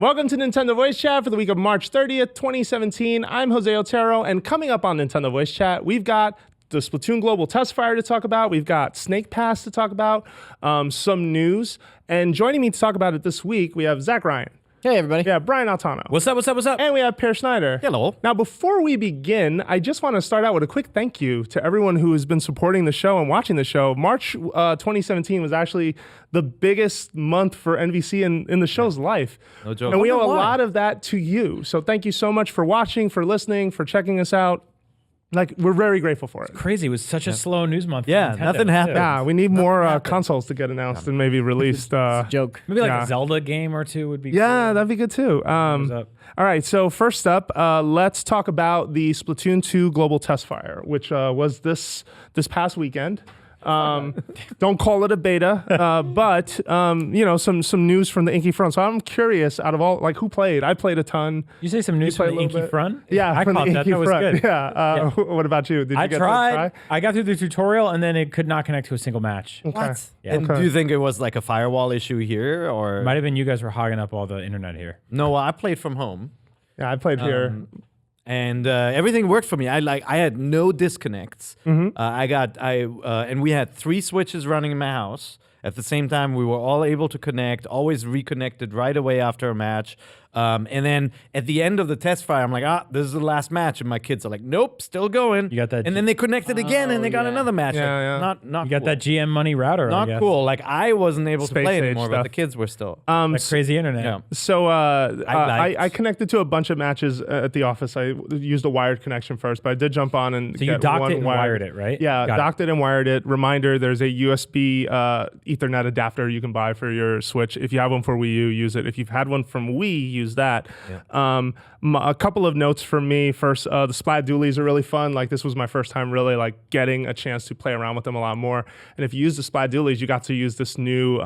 Welcome to Nintendo Voice Chat for the week of March 30th, 2017. I'm Jose Otero, and coming up on Nintendo Voice Chat, we've got the Splatoon Global Testfire to talk about. We've got Snake Pass to talk about, some news. And joining me to talk about it this week, we have Zach Ryan. Hey, everybody. Yeah, Brian Altano. What's up? And we have Per Schneider. Hello. Now, before we begin, I just want to start out with a quick thank you to everyone who has been supporting the show and watching the show. March 2017 was actually the biggest month for NVC in the show's life. No joke. And we owe a lot of that to you. So thank you so much for watching, for listening, for checking us out. Like, we're very grateful for it. Crazy. It was such a slow news month. For Yeah, Nintendo, nothing happened. too. Yeah, we need more consoles to get announced and maybe released. Joke. Maybe like Yeah. a Zelda game or two would be Yeah, cool. that'd be good too. Thumbs up. All right, so first up, let's talk about the Splatoon 2 Global Testfire, which was this past weekend. Don't call it a beta, but some news from the Inky front. So I'm curious, out of all, like, who played? I played a ton. You say some news played from a the little Inky bit. front? Yeah, I from caught the that. Inky That was front. good. Yeah. What about you? Did you I get to tried. try? I got through the tutorial and then it could not connect to a single match. What? Yeah. And Okay. do you think it was like a firewall issue here, or Might have been you guys were hogging up all the internet here. no? I played from home, Yeah, I played here. and everything worked for me. I had no disconnects. And we had 3 switches running in my house at the same time. We were all able to connect, always reconnected right away after a match. And then at the end of the test fire, I'm like, this is the last match. And my kids are like, nope, still going. You got that And then they connected again and they got another match. Yeah, Like, yeah. Not You got cool. that GM money router, I Not guess. cool. Like, I wasn't able to Space play age anymore, but stuff. the kids were still. That crazy internet. Yeah. So liked. I connected to a bunch of matches at the office. I used a wired connection first, but I did jump on and So you get docked one it and wired it, right? Yeah, Got docked it and wired it. Reminder, there's a USB Ethernet adapter you can buy for your Switch. If you have one for Wii U, use it. If you've had one from Wii, use that. Yeah. A couple of notes from me. First, the Splat Dualies are really fun. Like, this was my first time really like getting a chance to play around with them a lot more. And if you use the Splat Dualies, you got to use this new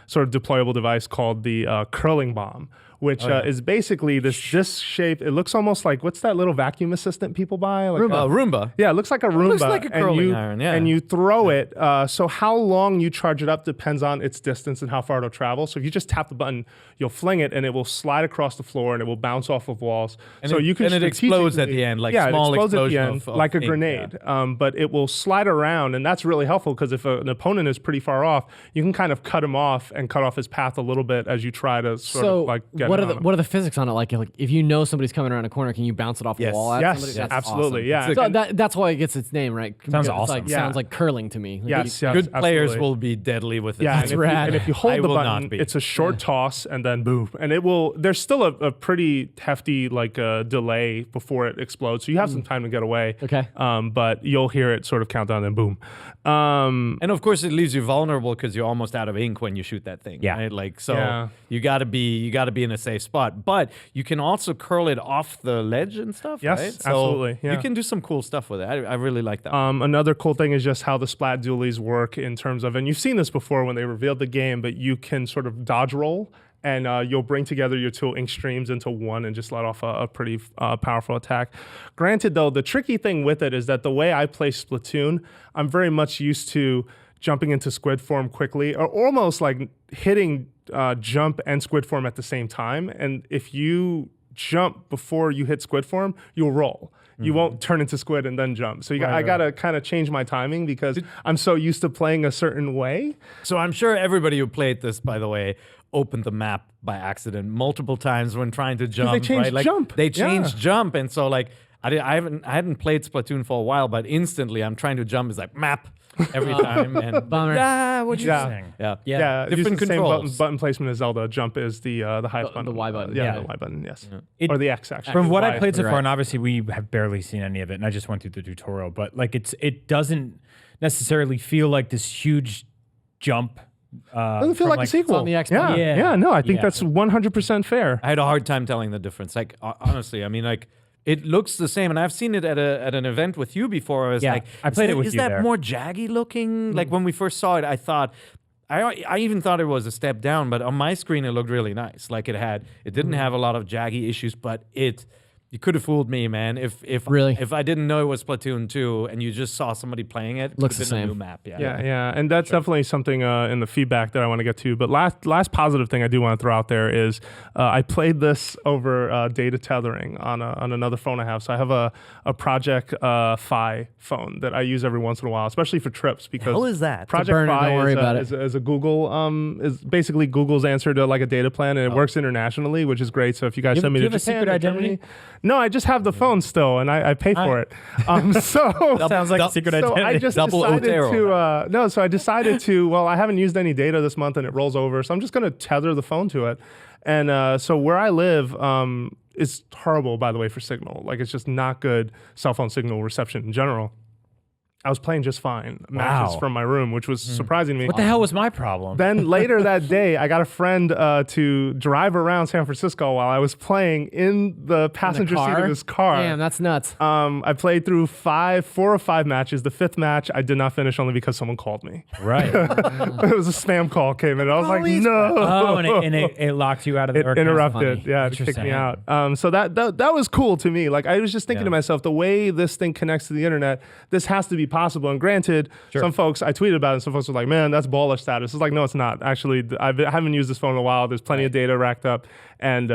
sort of deployable device called the curling bomb, which is basically this disc shape. It looks almost like, what's that little vacuum assistant people buy? Like Roomba. Yeah, it looks like a Roomba. looks like a curling iron, yeah. And you throw it. So how long you charge it up depends on its distance and how far it'll travel. So if you just tap the button, you'll fling it, and it will slide across the floor, and it will bounce off of walls. And so it- you can and it explodes at strategically- the end, like yeah, small it explodes at the explosion end, of like a ink, grenade. But it will slide around, and that's really helpful because if an opponent is pretty far off, you can kind of cut him off and cut off his path a little bit as you try to sort of like get what it are the on him. what are the physics on it? Like if you know somebody's coming around a corner, can you bounce it off Yes. the wall at Yes, somebody? yeah, That's absolutely, awesome. yeah. So that's why it gets its name, right? Sounds Because awesome. It's Yeah. Sounds like curling to me. Like, Yes, you- yes, Good players absolutely. will be deadly with it. Yeah, That's and if, you, rad. and if you hold I the will button, not be. it's a short toss and then boom. And it will, there's still a pretty hefty delay before it explodes. So you have some time to get away. Okay. But you'll hear it sort of count down and boom. And of course, it leaves you vulnerable because you're almost out of ink when you shoot that thing. Yeah. Right? Like, so Yeah. you gotta be in a safe spot. But you can also curl it off the ledge and stuff. Yes, right? So absolutely, yeah. You can do some cool stuff with it. I really like that. Another cool thing is just how the Splat Dualies work in terms of, and you've seen this before when they revealed the game, but you can sort of dodge roll and you'll bring together your 2 ink streams into one and just let off a pretty powerful attack. Granted, though, the tricky thing with it is that the way I play Splatoon, I'm very much used to jumping into squid form quickly, or almost like hitting jump and squid form at the same time. And if you jump before you hit squid form, you'll roll. You won't turn into squid and then jump. So I got to kind of change my timing because I'm so used to playing a certain way. So I'm sure everybody who played this, by the way, opened the map by accident multiple times when trying to jump. they changed right? Like, jump. They changed Yeah. jump, and so like I hadn't played Splatoon for a while, but instantly I'm trying to jump. It's like map every time, and Bummer. yeah, what you Yeah. saying? Yeah, Yeah, use different the same controls. button placement as Zelda. Jump is the highest button. the Y button. Yeah, Yeah. the Y button, yes. It- Or the X, actually. From what Y I is played so the- far, and obviously we have barely seen any of it, and I just went through the tutorial, but like it doesn't necessarily feel like this huge jump. Doesn't feel from, like a sequel. on the Xbox. Yeah, Yeah. yeah, no, I think Yeah. that's 100% fair. I had a hard time telling the difference. Like honestly, I mean, like it looks the same, and I've seen it at an event with you before. I was Yeah, like, I played it with is you that there. more jaggy looking? Like when we first saw it, I thought. I even thought it was a step down, but on my screen it looked really nice. Like it didn't have a lot of jaggy issues, but it You could have fooled me, man. Really? If I didn't know it was Splatoon 2 and you just saw somebody playing it, Looks could have the been a same. new map. Yeah, and that's definitely something in the feedback that I want to get to. But last positive thing I do want to throw out there is I played this over data tethering on another phone I have. So I have a Project Fi phone that I use every once in a while, especially for trips. Because hell is that? Project burner, Fi don't worry about it. is a Google is basically Google's answer to like a data plan, and it works internationally, which is great. So if you guys send me do to you have a Japan secret or identity? Germany, no, I just have the phone still, and I pay for it. So Sounds like a secret so identity. I just Double decided Otero. to so I decided to. Well, I haven't used any data this month, and it rolls over, so I'm just going to tether the phone to it. And so where I live is horrible, by the way, for signal. Like it's just not good cell phone signal reception in general. I was playing just fine matches Wow. from my room, which was surprising me. What the hell was my problem? Then later that day, I got a friend to drive around San Francisco while I was playing in the passenger seat of his car. Damn, that's nuts. I played through 4 or 5 matches. The 5th match I did not finish only because someone called me. Right. It was a spam call came in. I was like, no. Oh, and it locked you out of the It account. interrupted. funny. Yeah, it kicked me Interesting. out. So that was cool to me. Like I was just thinking to myself, the way this thing connects to the internet, this has to be possible. And granted, some folks, I tweeted about it, and some folks were like, man, that's baller status. It's like, no, it's not. Actually, I haven't used this phone in a while. There's plenty of data racked up. And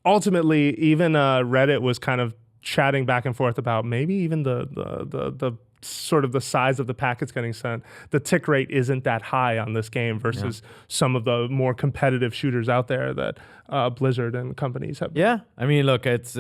ultimately, even Reddit was kind of chatting back and forth about maybe even the sort of the size of the packets getting sent. The tick rate isn't that high on this game versus some of the more competitive shooters out there that Blizzard and companies have. Yeah, I mean, look, it's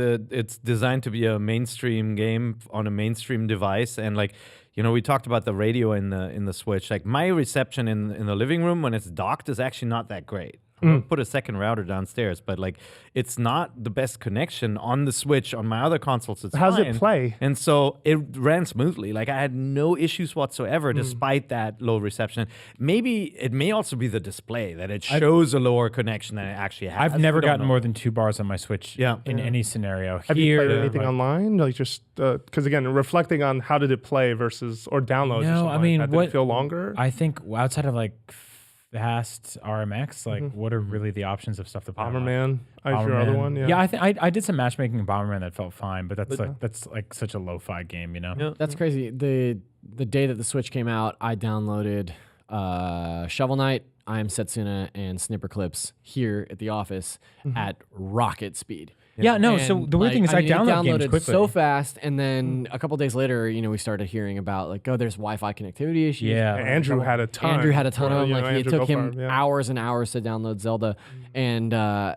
designed to be a mainstream game on a mainstream device, and like, you know, we talked about the radio in the Switch. Like my reception in the living room when it's docked is actually not that great. I'm gonna put a second router downstairs, but like it's not the best connection on the Switch. On my other consoles, it's How's fine. it play? And so it ran smoothly. Like I had no issues whatsoever, despite that low reception. Maybe it may also be the display that it shows a lower connection than it actually has. I've never I don't gotten know. more than 2 bars on my Switch in any scenario. Have you played Here, anything like- online? Like just because again, reflecting on how did it play versus or downloads. or No, something I mean, like that. Did it feel longer? I think outside of like fast RMX, like what are really the options of stuff to play? online? Bomberman. Is your other one? Yeah, I did some matchmaking in Bomberman that felt fine, but that's like such a lo-fi game, you know? Yeah. That's crazy. The day that the Switch came out, I downloaded Shovel Knight, I Am Setsuna, and Snipper Clips here at the office at rocket speed. Yeah, no. So And, the weird thing is, I it download games downloaded quickly. so fast, and then a couple days later, you know, we started hearing about like, oh, there's Wi-Fi connectivity issues. Yeah. Andrew had a ton. Andrew had a ton of them. You know, Like it Andrew, took go him for it, yeah. hours and hours to download Zelda, and I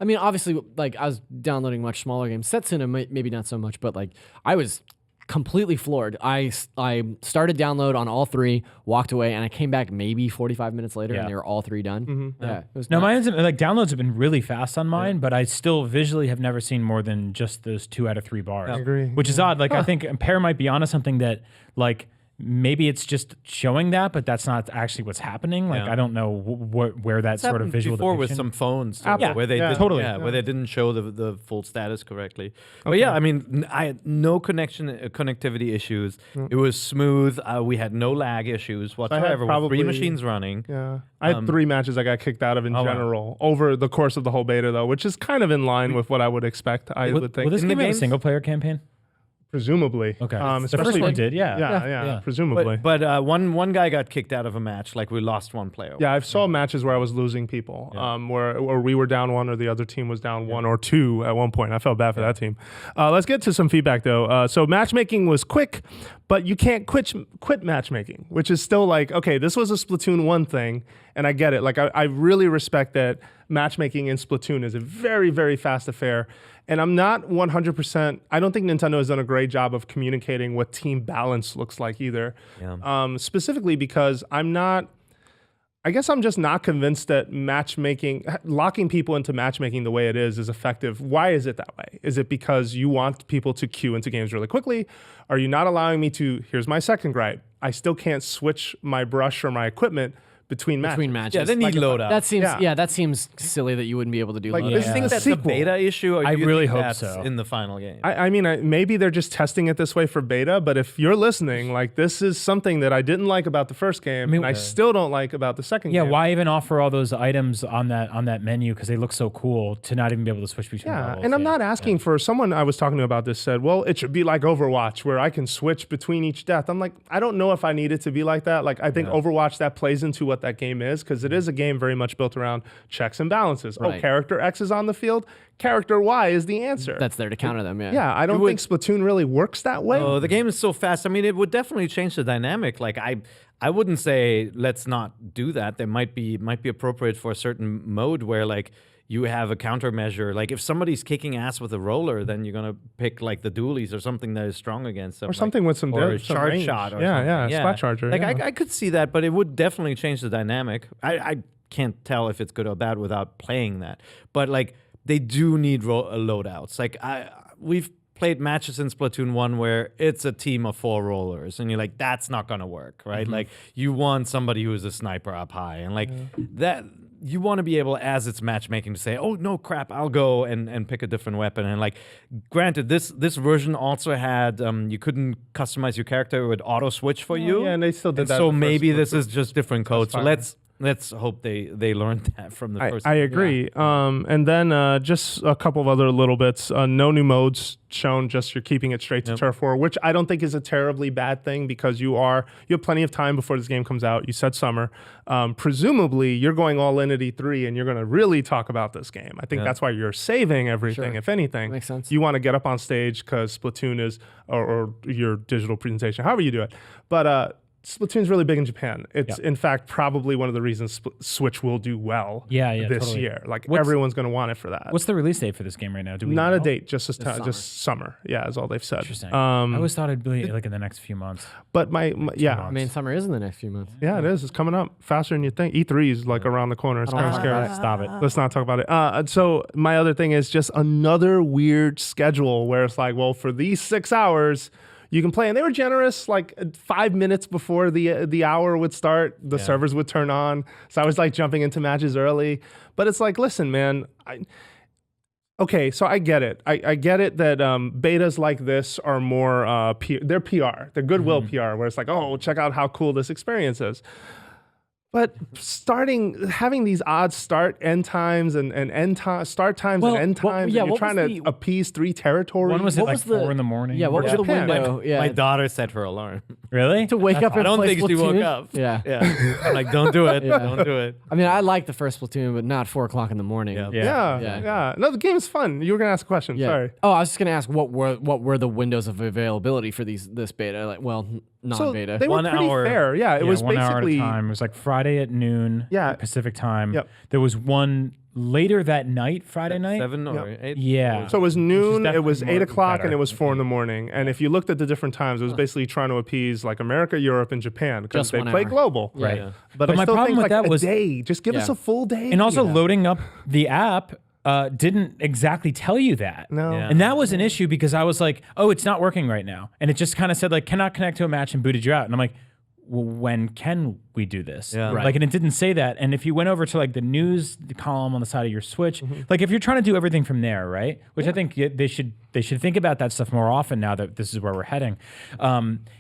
mean, obviously, like I was downloading much smaller games. Setsuna maybe not so much, but like I was completely floored. I started download on all 3, walked away, and I came back maybe 45 minutes later, Yeah. and they were all 3 done. Yeah, it was No, nuts. mine's like downloads have been really fast on mine, but I still visually have never seen more than just those 2 out of 3 bars. I agree. Which is odd. Like I think Pear might be onto something that like maybe it's just showing that, but that's not actually what's happening. Like Yeah. I don't know where that It's sort of happened visual before with depiction- some phones too, Apple. where they Yeah. did, Totally. where they didn't show the full status correctly. But yeah, I mean, I had no connectivity issues. It was smooth. We had no lag issues whatsoever. With 3 probably- machines running. Yeah. I had 3 matches I got kicked out of in wow. general over the course of the whole beta, though, which is kind of in line with what I would expect, I would think. Will this In the game have a games- single player campaign? Presumably. Okay. The especially first one when- did, yeah. Yeah, presumably. But one guy got kicked out of a match. Like we lost one player. Yeah, I've saw matches where I was losing people, where we were down 1 or the other team was down 1 or 2 at one point. I felt bad for that team. Let's get to some feedback though. So matchmaking was quick, but you can't quit matchmaking, which is still like, okay, this was a Splatoon 1 thing, and I get it. Like I really respect that matchmaking in Splatoon is a very, very fast affair. And I'm not 100%, I don't think Nintendo has done a great job of communicating what team balance looks like either. Yeah. Specifically because I guess I'm just not convinced that locking people into matchmaking the way it is effective. Why is it that way? Is it because you want people to queue into games really quickly? Are you not allowing me to, here's my second gripe, I still can't switch my brush or my equipment between matches. Yeah, they need loadout. That seems Yeah. that seems silly that you wouldn't be able to do Like, loadout. this Do you is think the that's sequel. a beta issue, or I do you really think hope that's so. in the final game? I mean, maybe they're just testing it this way for beta, but if you're listening, like, this is something that I didn't like about the first game, and I still don't like about the second Yeah, game. why even offer all those items on that menu because they look so cool to not even be able to switch between Yeah, levels? and I'm not asking for someone I was talking to about this said, well, it should be like Overwatch where I can switch between each death. I'm like, I don't know if I need it to be like that. Like, I think Overwatch, that plays into what that game is because it is a game very much built around checks and balances. Oh, Right. character X is on the field, character Y is the answer. That's there to counter them. Yeah. Yeah, I don't think Splatoon really works that way. Oh, the game is so fast. I mean, it would definitely change the dynamic. Like I wouldn't say let's not do that. There might be appropriate for a certain mode where like you have a countermeasure. Like if somebody's kicking ass with a roller, then you're gonna pick like the dualies or something that is strong against them, Or something with some or a some charge range. shot. Or Yeah, something. splat charger. Like yeah. I could see that, but it would definitely change the dynamic. I can't tell if it's good or bad without playing that. But like they do need loadouts. Like we've played matches in Splatoon 1 where it's a team of 4 rollers and you're like, that's not gonna work, right? Like you want somebody who's a sniper up high and like that you want to be able, as it's matchmaking, to say, oh no crap, I'll go and pick a different weapon. And like granted, this version also had you couldn't customize your character with auto switch for you. Yeah, and they still did And that. so in the maybe first this is just different code. So Testfire. let's hope they learned that from the first. I agree. And then just a couple of other little bits. No new modes shown. Just you're keeping it straight to Turf War, which I don't think is a terribly bad thing because you have plenty of time before this game comes out. You said summer. Presumably, you're going all in at E3 and you're going to really talk about this game. I think that's why you're saving everything. Sure. If anything, Makes sense. You want to get up on stage because Splatoon is, or your digital presentation, however you do it. But Splatoon's really big in Japan. It's in fact probably one of the reasons Switch will do well this totally. year. Like everyone's going to want it for that. What's the release date for this game right now? Do we Not know? a date, just just summer. Yeah, is all they've said. Interesting. I always thought it'd be like in the next few months. But my I mean, summer is in the next few months. yeah, it is. It's coming up faster than you think. E3 is like around the corner. It's kind of scary. Stop it. Let's not talk about it. So my other thing is just another weird schedule where it's like, well, for these 6 hours, you can play, and they were generous. Like 5 minutes before the hour would start, the servers would turn on. So I was like jumping into matches early. But it's like, listen, man. Okay, so I get it. I get it that betas like this are more they're PR, they're goodwill PR, where it's like, oh, check out how cool this experience is. But having these odd end times and start times and end times, and you're trying to appease 3 territories. When was it? What Like was the- 4 in the morning? Yeah, what was the Japan. window? Yeah, My daughter set her alarm. Really? to wake up and I don't play think she woke Splatoon? up. Yeah. Yeah. I'm like, don't do it. Yeah. Don't do it. I mean, I like the first Splatoon, but not 4 o'clock in the morning. Yeah. Yeah. No, the game is fun. You were gonna ask a question. Yeah. Sorry. Oh, I was just gonna ask what were the windows of availability for this beta? Like, well, So non-beta. they were 1 pretty hour. fair. Yeah, it was 1 hour at a basically. time. It was like Friday at noon. Yeah. Pacific time. Yep. There was one later that night, Friday night. 7 or 8? Yeah. So it was noon, it was definitely 8 o'clock, better. and it was 4 in the morning. And if you looked at the different times, it was basically trying to appease like America, Europe, and Japan because Just they 1 play hour. global. Yeah. Right. Yeah. But I my still problem think with like that was a day. Just give us a full day. And also Yeah. loading up the app didn't exactly tell you that. No. Yeah. And that was an issue because I was like, oh, it's not working right now. And it just kind of said like, cannot connect to a match and booted you out. And I'm like, well, when can we do this? Yeah. Right. Like, and it didn't say that. And if you went over to like the news column on the side of your Switch, like if you're trying to do everything from there, right? Which I think they should think about that stuff more often now that this is where we're heading.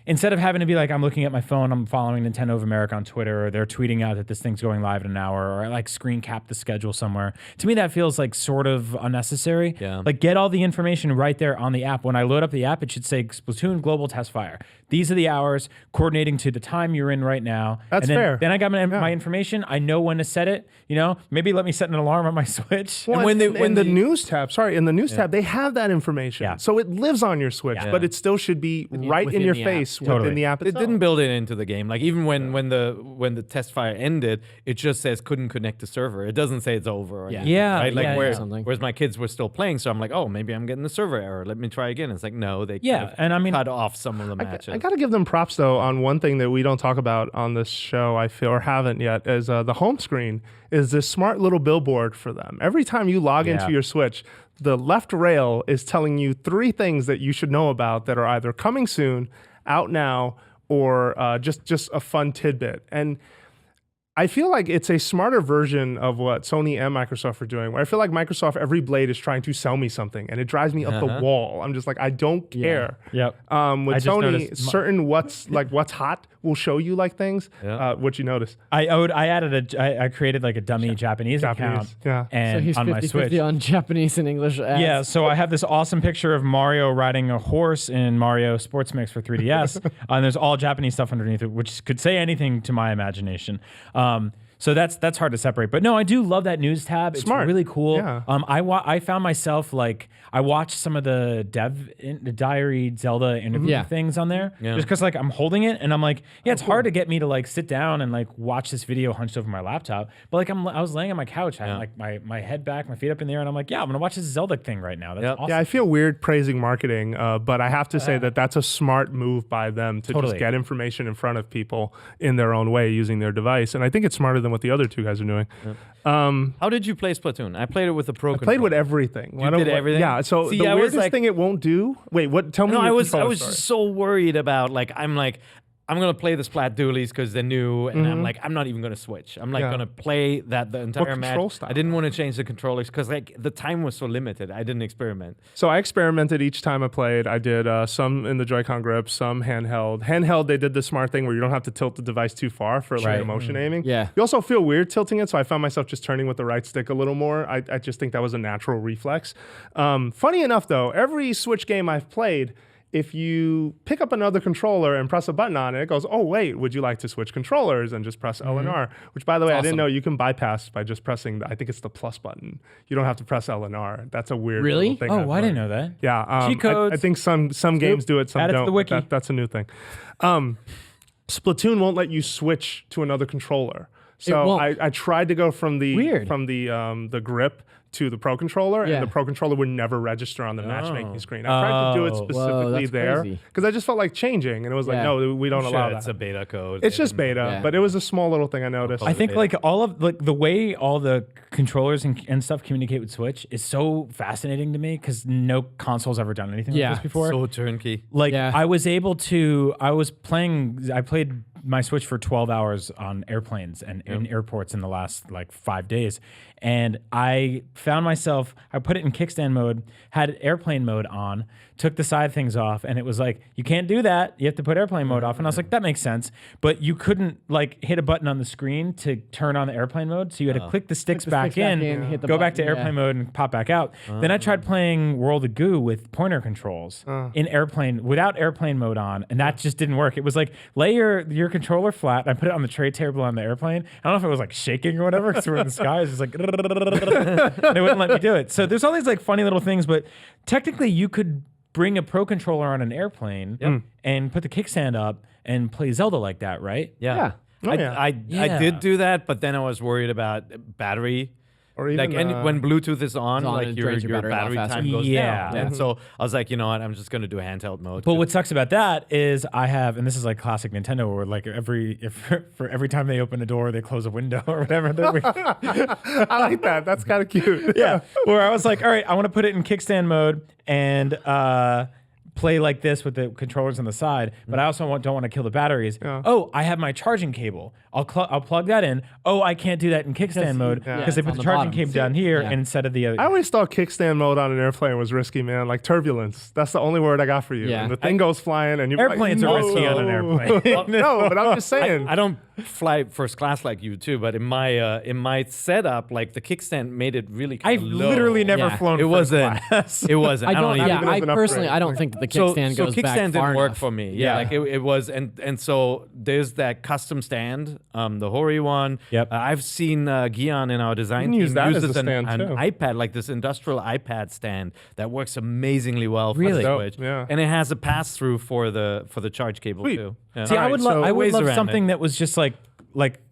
Instead of having to be like, I'm looking at my phone, I'm following Nintendo of America on Twitter, or they're tweeting out that this thing's going live in an hour, or I like screen cap the schedule somewhere. To me, that feels like sort of unnecessary. Yeah. Like get all the information right there on the app. When I load up the app, it should say Splatoon Global Testfire. These are the hours coordinating to the time you're in right now. That's and then, fair. Then I got my information. I know when to set it. You know, maybe let me set an alarm on my Switch. Well, And when they- in when the they- news tab, in the news tab, they have that information. Yeah. So it lives on your Switch, but it still should be right in within your the app. face Totally. within the app They itself. didn't build it into the game. Like even when the test fire ended, it just says couldn't connect to server. It doesn't say it's over. Or Yeah. anything, Yeah, right? Like yeah, where, yeah. Something. whereas my kids were still playing, so I'm like, oh, maybe I'm getting the server error. Let me try again. It's like no, they Yeah, kind of and I mean- cut off some of the matches. I got to give them props though on one thing that we don't talk about on this show, I feel, or haven't yet, is the home screen is this smart little billboard for them. Every time you log Yeah. into your Switch, the left rail is telling you 3 things that you should know about that are either coming soon, out now, or just a fun tidbit. And I feel like it's a smarter version of what Sony and Microsoft are doing. Where I feel like Microsoft, every blade is trying to sell me something, and it drives me up the wall. I'm just like, I don't care. Yep. With I just Sony, noticed certain what's hot will show you like things. What you notice? I created like a dummy Japanese account. Yeah. So And he's on my 50-50 Switch. on Japanese and English ads. Yeah, so I have this awesome picture of Mario riding a horse in Mario Sports Mix for 3DS, and there's all Japanese stuff underneath it, which could say anything to my imagination. So that's hard to separate. But no, I do love that news tab. Smart. It's really cool. Yeah. I found myself like I watched some of the the diary Zelda interview things on there just because like I'm holding it and I'm like, yeah, it's hard to get me to like sit down and like watch this video hunched over my laptop. But like I was laying on my couch, I had like my head back, my feet up in the air, and I'm like, yeah, I'm gonna watch this Zelda thing right now. That's awesome. Yeah, I feel weird praising marketing, but I have to say that that's a smart move by them to just get information in front of people in their own way using their device. And I think it's smarter than what the other two guys are doing. How did you play Splatoon? I played it with the Pro controller. Played with everything. You did everything? Yeah. So See, the I was weirdest like- thing it won't do. Wait, what? Tell me. No, your I was controller story. just so worried about like I'm gonna play the Splat Dualies because they're new, and I'm like I'm not even gonna switch. I'm like gonna play that the entire control match. style? I didn't want to change the controllers because like the time was so limited. I didn't experiment. So I experimented each time I played. I did some in the Joy-Con grip, some handheld. Handheld, they did the smart thing where you don't have to tilt the device too far for like motion aiming. Yeah. You also feel weird tilting it, so I found myself just turning with the right stick a little more. I just think that was a natural reflex. Funny enough, though, every Switch game I've played, if you pick up another controller and press a button on it, it goes, oh, wait, would you like to switch controllers? And just press L and R, which, by the way, I didn't know you can bypass by just pressing, I think it's the plus button. You don't have to press L and R. That's a weird Really? little thing. Oh, I've I didn't learned. know that. Yeah. Cheat codes. I think some games do it, some Add it to don't. the wiki. That's a new thing. Splatoon won't let you switch to another controller. So won't. I tried to go from the Weird. the grip to the Pro controller, and the Pro controller would never register on the matchmaking screen. I tried to do it specifically that's there crazy. because I just felt like changing, and it was like, no, we don't allow that. It's a beta code. It's just beta, but it was a small little thing I noticed. I think like all of like the way all the controllers and stuff communicate with Switch is so fascinating to me because no console's ever done anything like this before. so turnkey. Like I played my Switch for 12 hours on airplanes and in airports in the last like 5 days. And I found myself, I put it in kickstand mode, had airplane mode on, took the side things off, and it was like, you can't do that. You have to put airplane mode off. And I was like, that makes sense. But you couldn't like hit a button on the screen to turn on the airplane mode. So you had to click the sticks back in, hit the go back to button, airplane mode and pop back out. Then I tried playing World of Goo with pointer controls in airplane without airplane mode on, and that just didn't work. It was like, lay your controller flat. I put it on the tray table on the airplane. I don't know if it was like shaking or whatever because we're in the sky. It was just like, and it wouldn't let me do it. So there's all these like funny little things, but technically you could bring a Pro controller on an airplane and put the kickstand up and play Zelda like that, right? Yeah. I did do that, but then I was worried about battery. Or even, Like when Bluetooth is on, on, like it your drains your battery battery a lot time faster. goes Yeah. down. And so I was like, you know what, I'm just gonna do handheld mode. But what sucks about that is I have, and this is like classic Nintendo, where like for every time they open a door, they close a window or whatever. I like that. That's kind of cute. Yeah, where I was like, all right, I want to put it in kickstand mode and play like this with the controllers on the side, but I also don't want to kill the batteries. Oh, I have my charging cable. I'll plug that in. Oh, I can't do that in kickstand mode because they put on the the charging bottom. cable down here instead of the other. I always thought kickstand mode on an airplane was risky, man. Like turbulence. That's the only word I got for you. Yeah. And the thing goes flying, and you're Airplanes like, are risky on an airplane. No, but I'm just saying. I don't fly first class like you too, but in my setup, like the kickstand made it really. I've literally never Yeah. flown. It first wasn't. class. It wasn't. I don't. even- Yeah, I as an personally, upgrade. I don't think that the So kickstand goes kickstand back didn't far work enough. for me. Yeah, like it was, and so there's that custom stand, the Hori one. Yep. I've seen Gian in our design can team use that as uses a an stand, too. iPad, like this industrial iPad stand that works amazingly well for Really? the Dope, Switch. yeah. And it has a pass through for the charge cable Sweet. too. Yeah. See, I would so love ways around something it. that was just like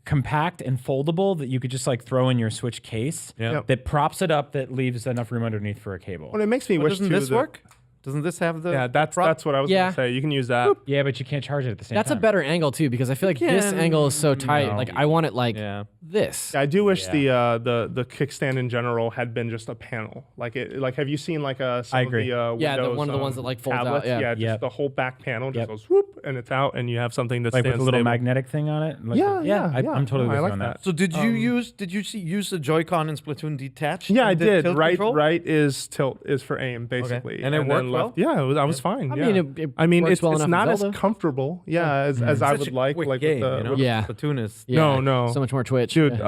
compact and foldable that you could just like throw in your Switch case. Yeah. Yep. That props it up, that leaves enough room underneath for a cable. Well, it makes me wish Doesn't too this that- work? Doesn't this have the? Yeah, that's what I was Yeah. gonna say. You can use that. Yeah, but you can't charge it at the same That's time. a better angle too, because I feel like this can- angle is so tight. No. Like I want it like Yeah. this. I do wish Yeah. the kickstand in general had been just a panel. Like have you seen like some I agree. of the Yeah, Windows, one of the ones that, like, folds out, tablets? yeah. just Yep. the whole back panel just Yep. goes whoop and it's out, and you have something that like with stands a little stable. magnetic thing on it. Like, Yeah. I'm totally No, with I you like on that. So did you use the Joy-Con in Splatoon detached? Yeah, I in the did. tilt Right, control? right is tilt is for aim basically, And it then worked well? left- Yeah, I was fine. I yeah. mean, it I mean, works it's well enough in not as Zelda. comfortable, as I Such would a like. quick Like game, with the, you know? with- Yeah. Splatoon is. Yeah, No. so much more Twitch, dude.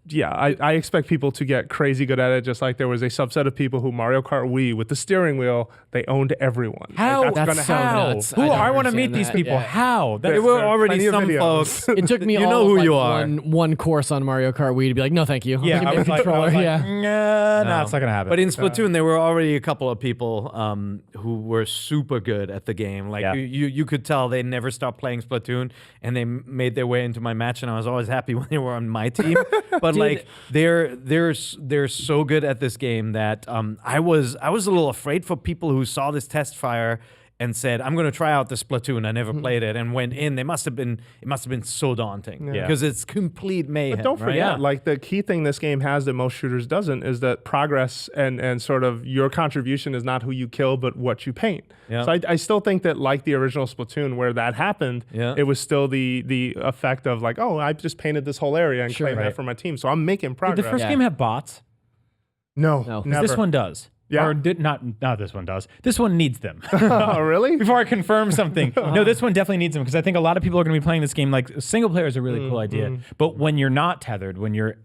Yeah. I expect people to get crazy good at it. Just like there was a subset of people who Mario Kart Wii with the steering wheel, they owned everyone. Like, How? that's That's gonna so happen. nuts. Who? I don't I want to understand meet these that. people. Yeah. How? There That's were there are already plenty of some videos. folks. It took me You all know of, who like, you are. one course on Mario Kart Wii to be like, no, thank you. yeah. Give me I a was like, controller. nah, No. it's not gonna happen. But in Splatoon, there were already a couple of people who were super good at the game. Like Yeah. you could tell they never stopped playing Splatoon, and they made their way into my match, and I was always happy when they were on my team. But like they're so good at this game that I was a little afraid for people who saw this test fire and said, I'm going to try out the Splatoon. I never played it, and went in. It must have been so daunting Yeah. because it's complete mayhem. But don't right? forget, like the key thing this game has that most shooters doesn't is that progress and sort of your contribution is not who you kill, but what you paint. Yeah. So I still think that like the original Splatoon, where that happened, Yeah. it was still the effect of like, oh, I just painted this whole area and Sure. claimed Right. that for my team, so I'm making Did progress. the first Yeah. game have bots? No. no, 'Cause never. This one does. Yeah. Or did not this one does. This one needs them. Oh, really? Before I confirm something. No, this one definitely needs them because I think a lot of people are going to be playing this game. Like single player is a really cool idea, but when you're not tethered, when you're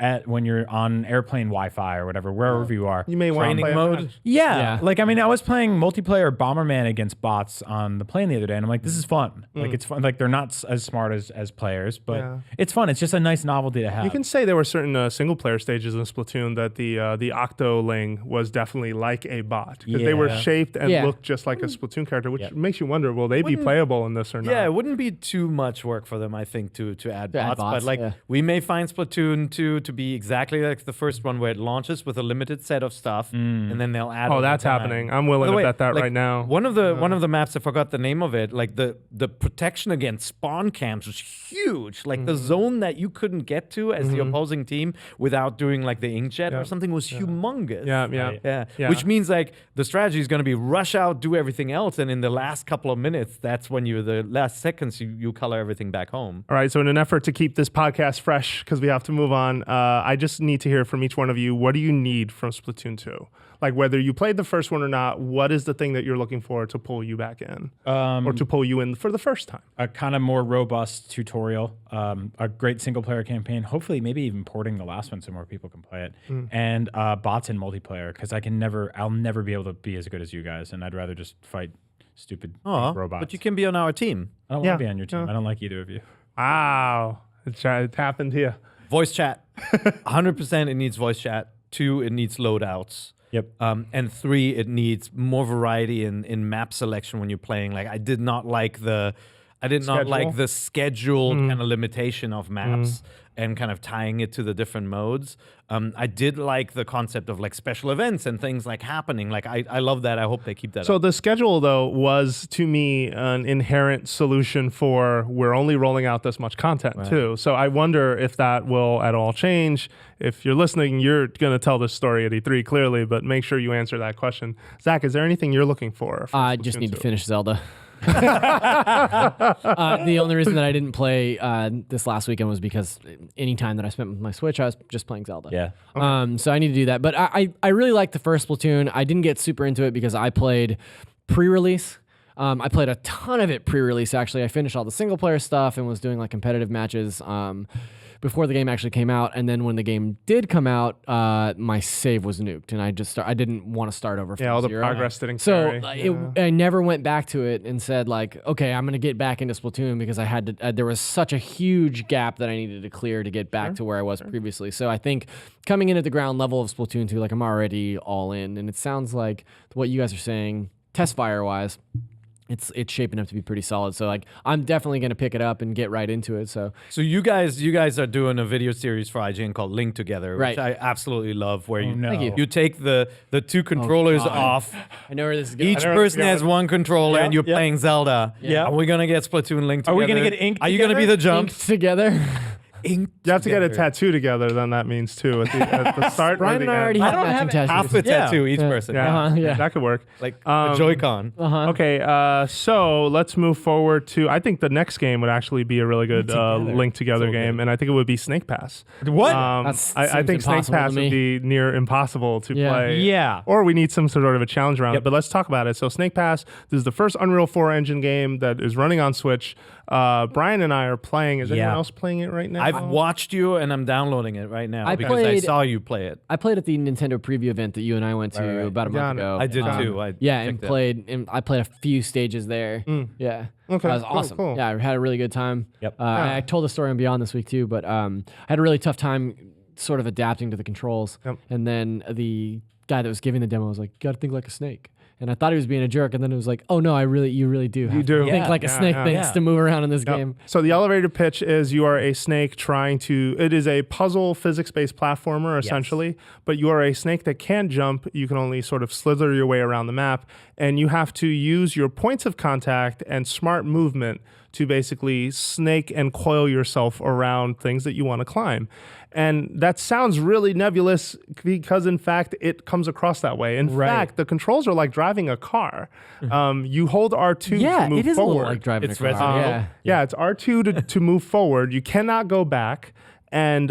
on airplane Wi-Fi or whatever, wherever you are, You may want to Training play a mode? match. yeah. Like I mean, I was playing multiplayer Bomberman against bots on the plane the other day, and I'm like, this is fun. Like it's fun. Like they're not as smart as players, but Yeah. it's fun. It's just a nice novelty to have. You can say there were certain single player stages in Splatoon that the Octoling was definitely like a bot because they were Yeah. shaped and Yeah. looked just like a Splatoon character, which Yep. makes you wonder, will they be Wouldn't- playable in this or not? Yeah, it wouldn't be too much work for them, I think, to add To add bots. bots, But like yeah. we may find Splatoon 2 to be exactly like the first one, where it launches with a limited set of stuff, and then they'll add. Oh, over that's time. happening. I'm willing By the to way, bet that like, right now. One of the maps, I forgot the name of it. Like the protection against spawn camps was huge. Like the zone that you couldn't get to as the opposing team without doing like the inkjet or something was humongous. Yeah. Right. Yeah. Which means like the strategy is going to be rush out, do everything else, and in the last couple of minutes, that's when the last seconds you color everything back home. All right. So in an effort to keep this podcast fresh, because we have to move on, I just need to hear from each one of you. What do you need from Splatoon 2? Like whether you played the first one or not, what is the thing that you're looking for to pull you back in, or to pull you in for the first time? A kind of more robust tutorial, a great single player campaign, hopefully maybe even porting the last one so more people can play it, and bots in multiplayer because I'll never be able to be as good as you guys, and I'd rather just fight stupid robots. But you can be on our team. I don't Yeah. want to be on your team. Yeah. I don't like either of you. Wow. It happened here. Voice chat. 100% it needs voice chat. 2, it needs loadouts. Yep. And 3, it needs more variety in map selection when you're playing. Like I did not like the schedule kind of limitation of maps and kind of tying it to the different modes. I did like the concept of like special events and things like happening. Like I love that. I hope they keep that So up. the schedule, though, was to me an inherent solution for we're only rolling out this much content, too. So I wonder if that will at all change. If you're listening, you're going to tell this story at E3, clearly, but make sure you answer that question. Zach, is there anything you're looking for? from I just Splatoon need to 2? finish Zelda. The only reason that I didn't play this last weekend was because any time that I spent with my Switch, I was just playing Zelda. Yeah. So I need to do that. But I really liked the first Splatoon. I didn't get super into it because I played pre-release. I played a ton of it pre-release, actually. I finished all the single-player stuff and was doing like competitive matches before the game actually came out. And then when the game did come out, my save was nuked, and I didn't want to start over from Yeah, all the zero. progress didn't So carry. I never went back to it and said like, okay, I'm gonna get back into Splatoon because I had to. There was such a huge gap that I needed to clear to get back to where I was previously. So I think coming in at the ground level of Splatoon 2, like I'm already all in, and it sounds like what you guys are saying, Testfire wise. it's shaping up to be pretty solid. So like I'm definitely gonna pick it up and get right into it. So you guys are doing a video series for IGN called Link Together, which Right. I absolutely love, where Thank you. you take the two controllers God. off. I know where this is going. Each person has one controller, Yeah, and you're yeah. playing Zelda. Yeah. Are we gonna get Splatoon Link together? Are we gonna get Ink Are you gonna be together? the jump? Inked together. Ink You have to get a together. tattoo together, then that means too at the start. or Brian the and I already end. have don't matching have tattoos. Half the Yeah. tattoo each Yeah. person. Yeah, Yeah. that could work. Like a Joy-Con. Okay, so let's move forward to. I think the next game would actually be a really good Link Together game, and I think it would be Snake Pass. What? I seems think Snake impossible Pass to me. would be near impossible to Yeah. play. Yeah. Or we need some sort of a challenge around Yep. it. But let's talk about it. So Snake Pass, this is the first Unreal 4 engine game that is running on Switch. Brian and I are playing. Is anyone Yeah. else playing it right now? I've watched you, and I'm downloading it right now I because I played- saw you play it. I played at the Nintendo preview event that you and I went to Right. about a Got month it. ago. I did too. I Yeah, and checked it. I played a few stages there. Yeah. Okay, That was cool, awesome. cool. Yeah, I had a really good time. Yep. I told the story on Beyond this week too, but I had a really tough time sort of adapting to the controls. Yep. And then the guy that was giving the demo was like, "You got to think like a snake." And I thought he was being a jerk, and then it was like, "Oh no, you really do. Have do. to think Yeah. like a snake Yeah. thinks Yeah. to move around in this Yep. game." So the elevator pitch is you are a snake trying to. It is a puzzle physics-based platformer essentially, but you are a snake that can jump. You can only sort of slither your way around the map, and you have to use your points of contact and smart movement to basically snake and coil yourself around things that you want to climb. And that sounds really nebulous because, in fact, it comes across that way. In Right. fact, the controls are like driving a car. You hold R2 Yeah, to move it is forward. a little like driving It's a car. Resident Evil. Yeah. Yeah, it's R2 to move forward. You cannot go back. And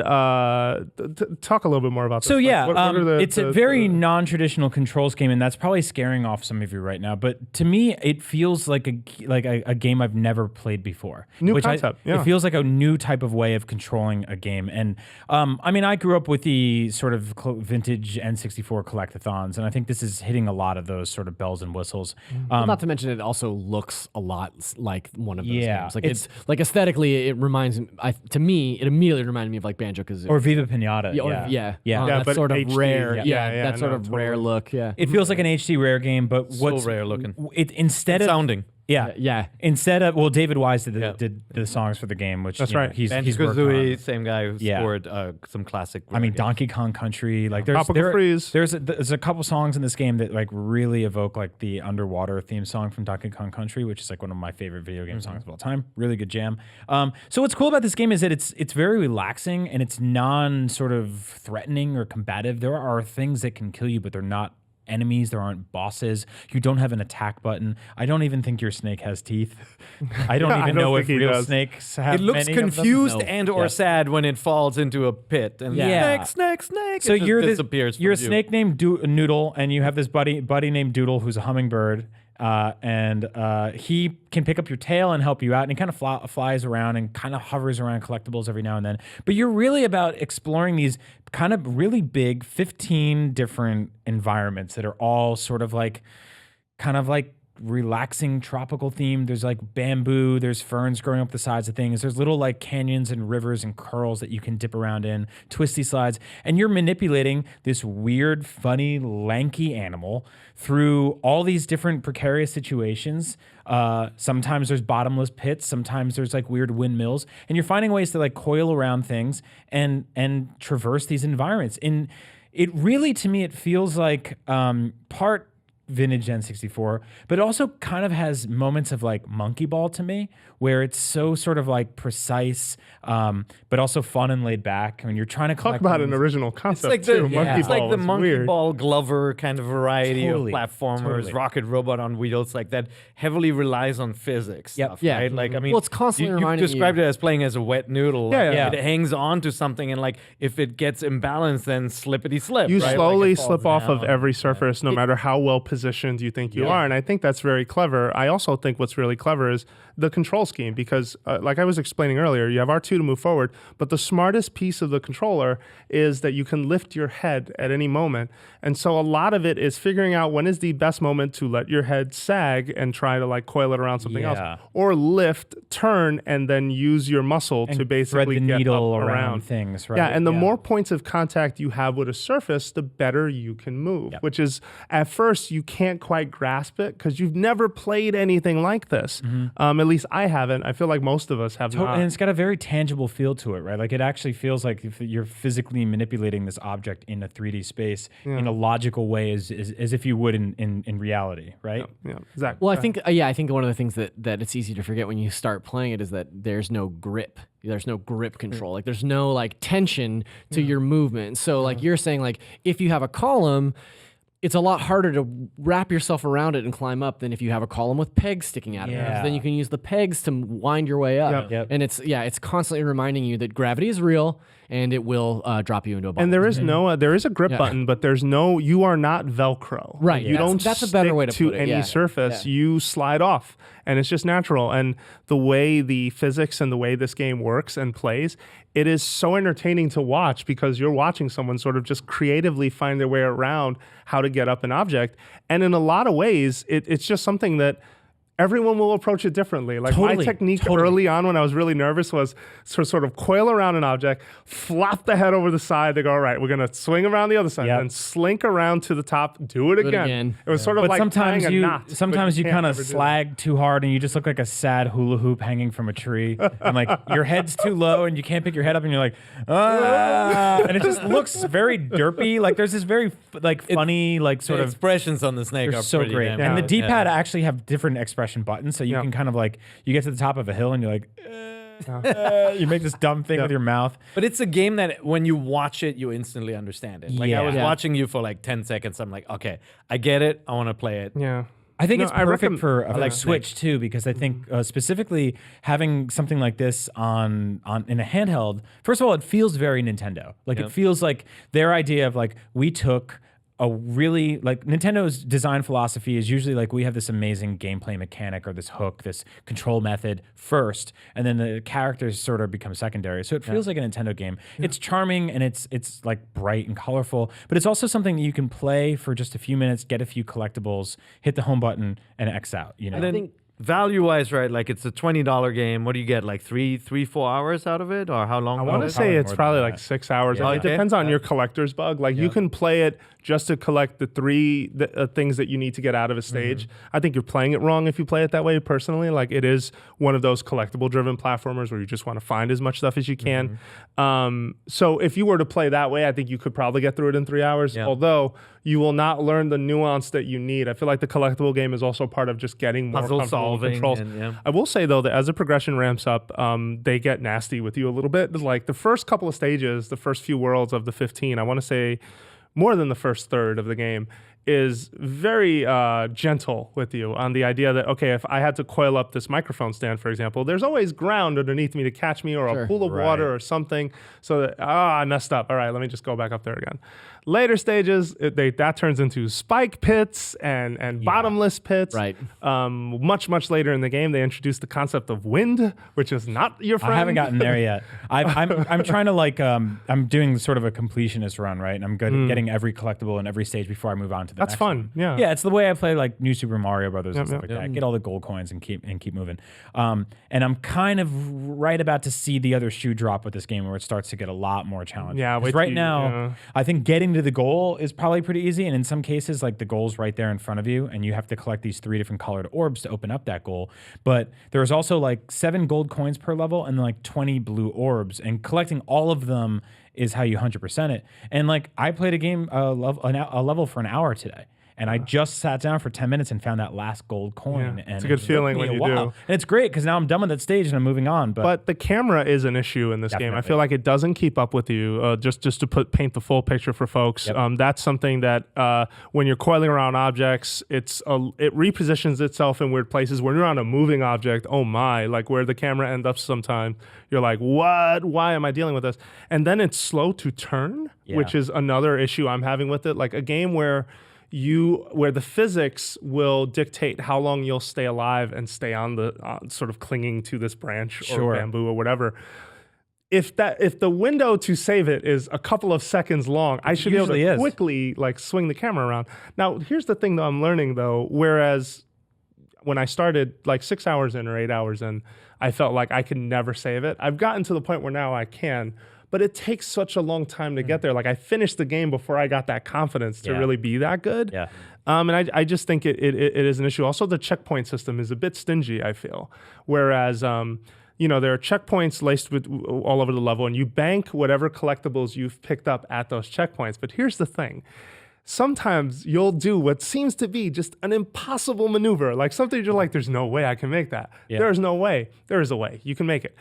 talk a little bit more about this. So yeah, What are the- it's a very non-traditional controls game, and that's probably scaring off some of you right now. But to me, it feels like a game I've never played before. New concept, yeah. It feels like a new type of way of controlling a game. And I mean, I grew up with the sort of vintage N64 collectathons, and I think this is hitting a lot of those sort of bells and whistles. Well, not to mention it also looks a lot like one of those Yeah, games. Like it's like aesthetically, it reminds to me, it immediately reminded me of like Banjo-Kazooie. Or Viva Pinata. yeah. Yeah, that but sort of HD, rare, yeah, that sort no, of rare totally. look, yeah. It feels like an HD rare game, but what's rare looking. It instead of Sounding. Yeah. Instead of David Wise did the songs for the game, which That's you know, right. he's worked Banjo-Kazooie, on. same guy who Yeah. scored some classic. I mean, Donkey Kong Country, like Tropical Freeze. there's a couple songs in this game that like really evoke like the underwater theme song from Donkey Kong Country, which is like one of my favorite video game songs of all time. Really good jam. So what's cool about this game is that it's very relaxing and it's non sort of threatening or combative. There are things that can kill you, but they're not enemies. There aren't bosses. You don't have an attack button. I don't even think your snake has teeth. I don't even don't know if think he real does. snakes have. It looks many of them. confused No. and or Yeah. sad when it falls into a pit and Yeah. snake. So it just you're disappears. you're a from you. snake named Noodle, and you have this buddy named Doodle who's a hummingbird, and he can pick up your tail and help you out, and he kind of flies around and kind of hovers around collectibles every now and then. But you're really about exploring these kind of really big 15 different environments that are all sort of like kind of like relaxing tropical theme. There's like bamboo, there's ferns growing up the sides of things. There's little like canyons and rivers and curls that you can dip around in, twisty slides. And you're manipulating this weird, funny, lanky animal through all these different precarious situations. Sometimes there's bottomless pits, sometimes there's like weird windmills, and you're finding ways to like coil around things and traverse these environments. And it really, to me, it feels like part vintage N64, but it also kind of has moments of like Monkey Ball to me, where it's so sort of like precise, but also fun and laid back. I mean, you're trying to Talk collect about an things. original It's concept like too. the Monkey it's Ball like the is Monkey weird. Ball Glover kind of variety Totally. of platformers, Totally. rocket robot on wheels like that heavily relies on physics. Yep. Stuff, Yeah. right? Like I mean, Well, it's constantly you reminding described you- it as playing as a wet noodle. Yeah, Like, yeah. It hangs on to something, and like if it gets imbalanced, then slippity slip. You right? slowly Like, it slip falls off of down. every surface, no matter how well positioned you think you are. And I think that's very clever. I also think what's really clever is the control scheme, because like I was explaining earlier, you have R2 to move forward, but the smartest piece of the controller is that you can lift your head at any moment. And so a lot of it is figuring out when is the best moment to let your head sag and try to like coil it around something Yeah. else, or lift, turn, and then use your muscle to thread basically the get needle up around things, right? Yeah, and the more points of contact you have with a surface, the better you can move. Which is, at first, you can't quite grasp it because you've never played anything like this. At least I haven't. I feel like most of us have not. And it's got a very tangible feel to it, right? Like it actually feels like if you're physically manipulating this object in a 3D space in a logical way as if you would in reality, right? Yeah, exactly. Well, I think one of the things that it's easy to forget when you start playing it is that there's no grip. There's no grip control. Like there's no like tension to your movement. So like you're saying, like if you have a column, it's a lot harder to wrap yourself around it and climb up than if you have a column with pegs sticking out of it. 'Cause then you can use the pegs to wind your way up. Yep. And it's constantly reminding you that gravity is real and it will drop you into a bubble. And there is there is a grip button, but you are not Velcro. Right. You don't That's a better way to stick put it. any Yeah. surface. Yeah. You slide off, and it's just natural. And the way the physics and the way this game works and plays, it is so entertaining to watch because you're watching someone sort of just creatively find their way around how to get up an object. And in a lot of ways, it's just something that everyone will approach it differently. Like my technique early on when I was really nervous was to sort of coil around an object, flop the head over the side. They go, all right, we're going to swing around the other side, and slink around to the top, do it again. It was sort of like sometimes tying a knot. sometimes you can't kind of ever do slag too hard and you just look like a sad hula hoop hanging from a tree. And like your head's too low and you can't pick your head up and you're like, and it just looks very derpy. Like there's this very funny sort of expressions on the snake they're are so pretty great. damn And the good. D-pad actually have different expression buttons, so you can kind of like you get to the top of a hill and you're like, you make this dumb thing with your mouth. But it's a game that when you watch it, you instantly understand it. Like I was watching you for like 10 seconds. I'm like, okay, I get it. I want to play it. Yeah. I think it's I perfect for recommend- like Switch too, because I think specifically having something like this on in a handheld. First of all, it feels very Nintendo. Like it feels like their idea of like we took a really like Nintendo's design philosophy is usually like we have this amazing gameplay mechanic or this hook, this control method first, and then the characters sort of become secondary. So it feels like a Nintendo game. It's charming and it's like bright and colorful, but it's also something that you can play for just a few minutes, get a few collectibles, hit the home button, and X out. You know. And then value-wise, right? Like it's a $20 game. What do you get? Like 4 hours out of it, or how long? I want to say it's probably like 6 hours. Yeah. It Okay. depends on your collector's bug. Like you can play it just to collect the three things that you need to get out of a stage. I think you're playing it wrong if you play it that way personally. Like it is one of those collectible-driven platformers where you just want to find as much stuff as you can. So if you were to play that way, I think you could probably get through it in 3 hours. Yeah. Although you will not learn the nuance that you need. I feel like the collectible game is also part of just getting more Puzzle comfortable with solving controls. and, I will say though that as the progression ramps up, they get nasty with you a little bit. Like the first couple of stages, the first few worlds of the 15, I want to say more than the first third of the game, is very gentle with you on the idea that, okay, if I had to coil up this microphone stand, for example, there's always ground underneath me to catch me or a pool of water or something so that, I messed up. All right, let me just go back up there again. Later stages, that turns into spike pits and bottomless pits. Right. Much later in the game, they introduced the concept of wind, which is not your friend. I haven't gotten there yet. I'm trying to like I'm doing sort of a completionist run, right? And I'm good at getting every collectible in every stage before I move on to the That's next fun. one. Yeah. Yeah, it's the way I play like New Super Mario Brothers and stuff like yep. that. Get all the gold coins and keep moving. And I'm kind of right about to see the other shoe drop with this game where it starts to get a lot more challenging. Yeah, 'Cause right now, I think getting to the goal is probably pretty easy, and in some cases, like the goal's right there in front of you, and you have to collect these 3 different colored orbs to open up that goal. But there's also like 7 gold coins per level and like 20 blue orbs, and collecting all of them is how you 100% it. And like I played a game, a level for an hour today. And I just sat down for 10 minutes and found that last gold coin. Yeah, And it's a good it took feeling me when a you while. do. And it's great because now I'm done with that stage and I'm moving on. But the camera is an issue in this game. I Definitely. feel like it doesn't keep up with you. Just to paint the full picture for folks, that's something that when you're coiling around objects, it repositions itself in weird places. When you're on a moving object, oh my, like where the camera ends up sometimes, you're like, what? Why am I dealing with this? And then it's slow to turn, which is another issue I'm having with it. Like a game where the physics will dictate how long you'll stay alive and stay on the sort of clinging to this branch or bamboo or whatever. If the window to save it is a couple of seconds long, I should be able to quickly like swing the camera around. Now, here's the thing that I'm learning though, whereas when I started like 6 hours in or 8 hours in, I felt like I could never save it. I've gotten to the point where now I can, but it takes such a long time to get there. Like I finished the game before I got that confidence to really be that good. Yeah. And I just think it is an issue. Also, the checkpoint system is a bit stingy, I feel. Whereas, there are checkpoints laced with all over the level, and you bank whatever collectibles you've picked up at those checkpoints. But here's the thing. Sometimes you'll do what seems to be just an impossible maneuver, like something you're like, there's no way I can make that. Yeah. There's no way. There is a way. You can make it.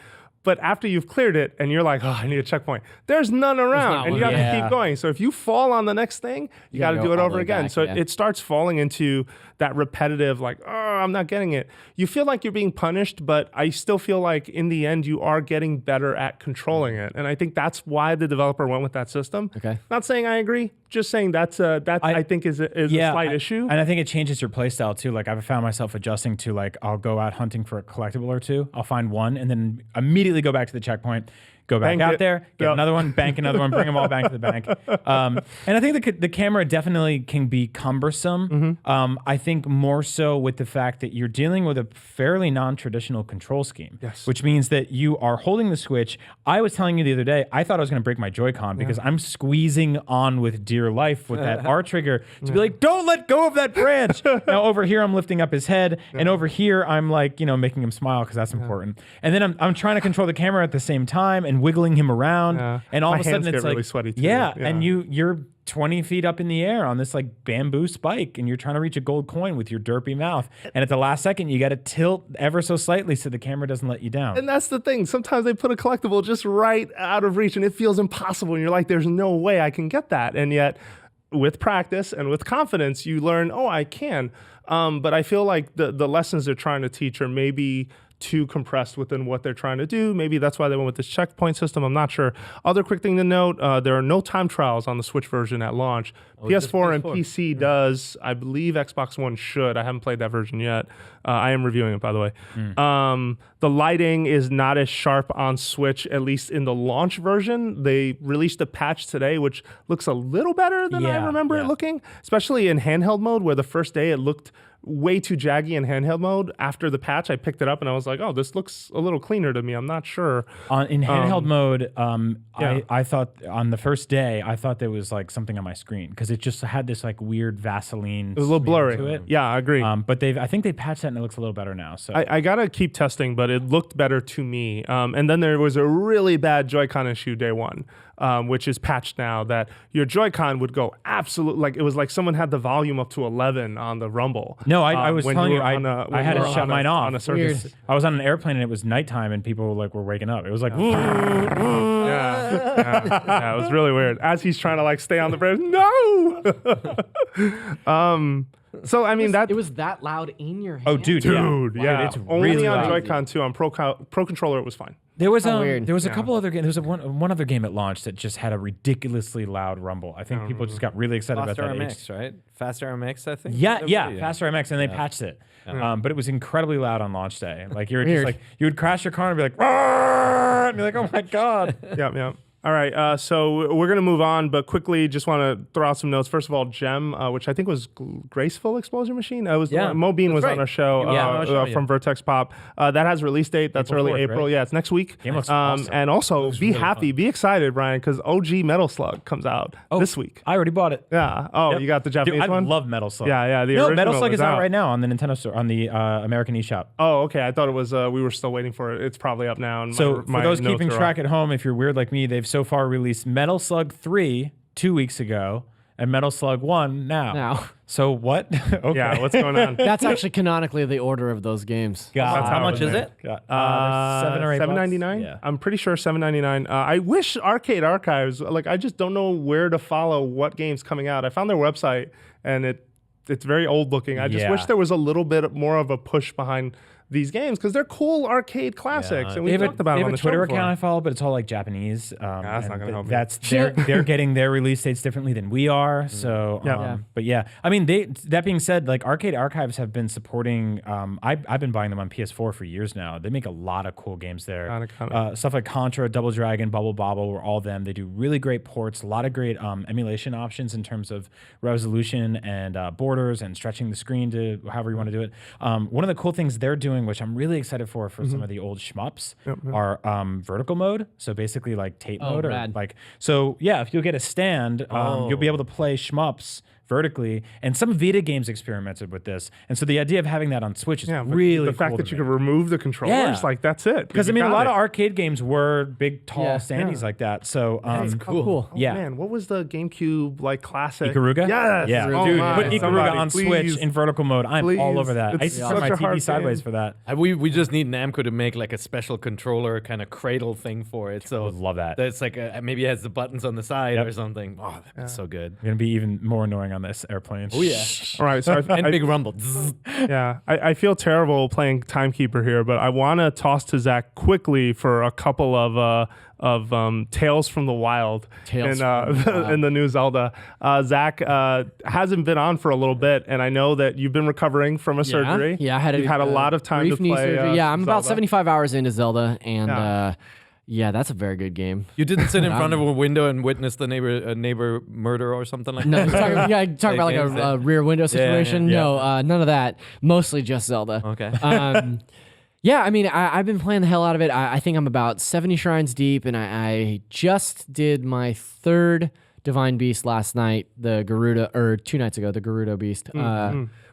But after you've cleared it and you're like, oh, I need a checkpoint, there's none around, and you have to keep going. So if you fall on the next thing, you got to do it over again. Back, so it starts falling into that repetitive, like, oh, I'm not getting it. You feel like you're being punished, but I still feel like in the end, you are getting better at controlling it. And I think that's why the developer went with that system. Okay. Not saying I agree, just saying I think is a slight issue. And I think it changes your playstyle too. Like I've found myself adjusting to like, I'll go out hunting for a collectible or two. I'll find one and then immediately go back to the checkpoint. Go back out there, get another one, bank another one, bring them all back to the bank. And I think the camera definitely can be cumbersome. I think more so with the fact that you're dealing with a fairly non-traditional control scheme, which means that you are holding the Switch. I was telling you the other day, I thought I was going to break my Joy-Con because I'm squeezing on with dear life with that R trigger to be like, don't let go of that branch. Now over here, I'm lifting up his head, and over here, I'm like, making him smile because that's important. And then I'm trying to control the camera at the same time and wiggling him around, and all of a sudden it's like really sweaty too. And you're 20 feet up in the air on this like bamboo spike, and you're trying to reach a gold coin with your derpy mouth, and at the last second you got to tilt ever so slightly so the camera doesn't let you down. And that's the thing. Sometimes they put a collectible just right out of reach, and it feels impossible, and you're like, there's no way I can get that. And yet with practice and with confidence, you learn, oh, I can. But I feel like the lessons they're trying to teach are maybe too compressed within what they're trying to do. Maybe that's why they went with this checkpoint system. I'm not sure. Other quick thing to note, there are no time trials on the Switch version at launch. PS4 and PC does. I believe Xbox One should. I haven't played that version yet. I am reviewing it, by the way. The lighting is not as sharp on Switch, at least in the launch version. They released a patch today, which looks a little better than I remember it looking, especially in handheld mode, where the first day it looked way too jaggy in handheld mode. After the patch, I picked it up and I was like, oh, this looks a little cleaner to me. I'm not sure. In handheld mode, I thought on the first day, I thought there was like something on my screen because it just had this like weird Vaseline. It was a little blurry to it. Yeah, I agree. But I think they patched that and it looks a little better now. So I gotta keep testing, but it looked better to me. And then there was a really bad Joy-Con issue day one, which is patched now, that your Joy-Con would go absolute, like it was like someone had the volume up to 11 on the Rumble. No, I was telling you, I had to shut mine off. On a circus. I was on an airplane and it was nighttime and people like were waking up. It was like, it was really weird. As he's trying to like stay on the bridge, no. So I mean it was that loud in your hand. Oh, dude, yeah. It's only really on loud. Joy-Con 2. On Pro Controller, it was fine. There was weird. there was a couple other games. There was one other game at launch that just had a ridiculously loud rumble. I think people just got really excited Faster about that. MX, right? Faster MX, I think. Yeah, Faster MX, and they patched it. But it was incredibly loud on launch day. Like you were just like you would crash your car and be like, "Arr!" and be like, oh my god. Yeah. All right, so we're going to move on, but quickly just want to throw out some notes. First of all, Gem, which I think was Graceful Explosion Machine. Mo Bean was on our show from Vertex Pop. That has a release date. That's April early 4th, April. right? Yeah, it's next week. Game looks awesome. And also, be really happy, fun. be excited, Brian, because OG Metal Slug comes out this week. I already bought it. Yeah. Oh, Yep. You got the Japanese Dude, one? I love Metal Slug. Yeah. The No, original Metal Slug is out out right now on the Nintendo store, on the American eShop. Oh, okay. I thought it was, we were still waiting for it. It's probably up now. And So my for those notes keeping are track off. at home, if you're weird like me, they've so far released Metal Slug 3 2 weeks ago and Metal Slug 1 now. So what? Okay. Yeah, what's going on? That's actually canonically the order of those games. God. How much is it? God. 7 or 8 bucks. $7.99. Yeah. I'm pretty sure $7.99. I wish Arcade Archives, like, I just don't know where to follow what game's coming out. I found their website and it's very old looking. I just wish there was a little bit more of a push behind these games because they're cool arcade classics, and we talked about they them have on a the Twitter show account before. I follow, but it's all like Japanese. That's not gonna help me. That's they're getting their release dates differently than we are. So, but yeah, I mean, that being said, like Arcade Archives have been supporting. I've been buying them on PS4 for years now. They make a lot of cool games there. Stuff like Contra, Double Dragon, Bubble Bobble were all them. They do really great ports, a lot of great emulation options in terms of resolution and borders and stretching the screen to however you want to do it. One of the cool things they're doing doing, which I'm really excited for some of the old shmups, are vertical mode. So basically like tape mode, or rad. like if you'll get a stand, you'll be able to play shmups vertically, and some Vita games experimented with this, and so the idea of having that on Switch is really the fact cool that to you me. can remove the controllers, like that's it. Because I You mean, a got lot it. of arcade games were big, tall Yeah. standees like that. So Cool. Oh, yeah. man, what was the GameCube like classic? Ikaruga? Yes. Yeah. Oh, Dude, my. put Ikaruga Somebody, on please. Switch in vertical mode. I'm all Please. over that. I It's used to turn such my a hard TV sideways game. for that. We just need Namco to make like a special controller kind of cradle thing for it. So Would love that. That's like maybe it has the buttons on the side Yep. or something. Oh, that'd be so good. It's gonna be even more annoying on this airplane. Oh yeah, All right, so and big rumble. I feel terrible playing timekeeper here, but I want to toss to Zach quickly for a couple of Tales from the Wild Tales in, from the Wild. in the new Zelda. Zach hasn't been on for a little bit, and I know that you've been recovering from a surgery. Yeah, I had You've had a lot of time to brief knee play. surgery. Yeah, I'm about Zelda. 75 hours into Zelda, and Yeah. yeah, that's a very good game. You didn't sit in front of a window and witness the neighbor murder or something like No, that. you're talking about like games that- a rear window situation. yeah. No, none of that. Mostly just Zelda. Okay. Yeah, I mean, I've been playing the hell out of it. I think I'm about 70 shrines deep, and I just did my third Divine Beast last night, the Garuda, or 2 nights ago, the Garuda Beast,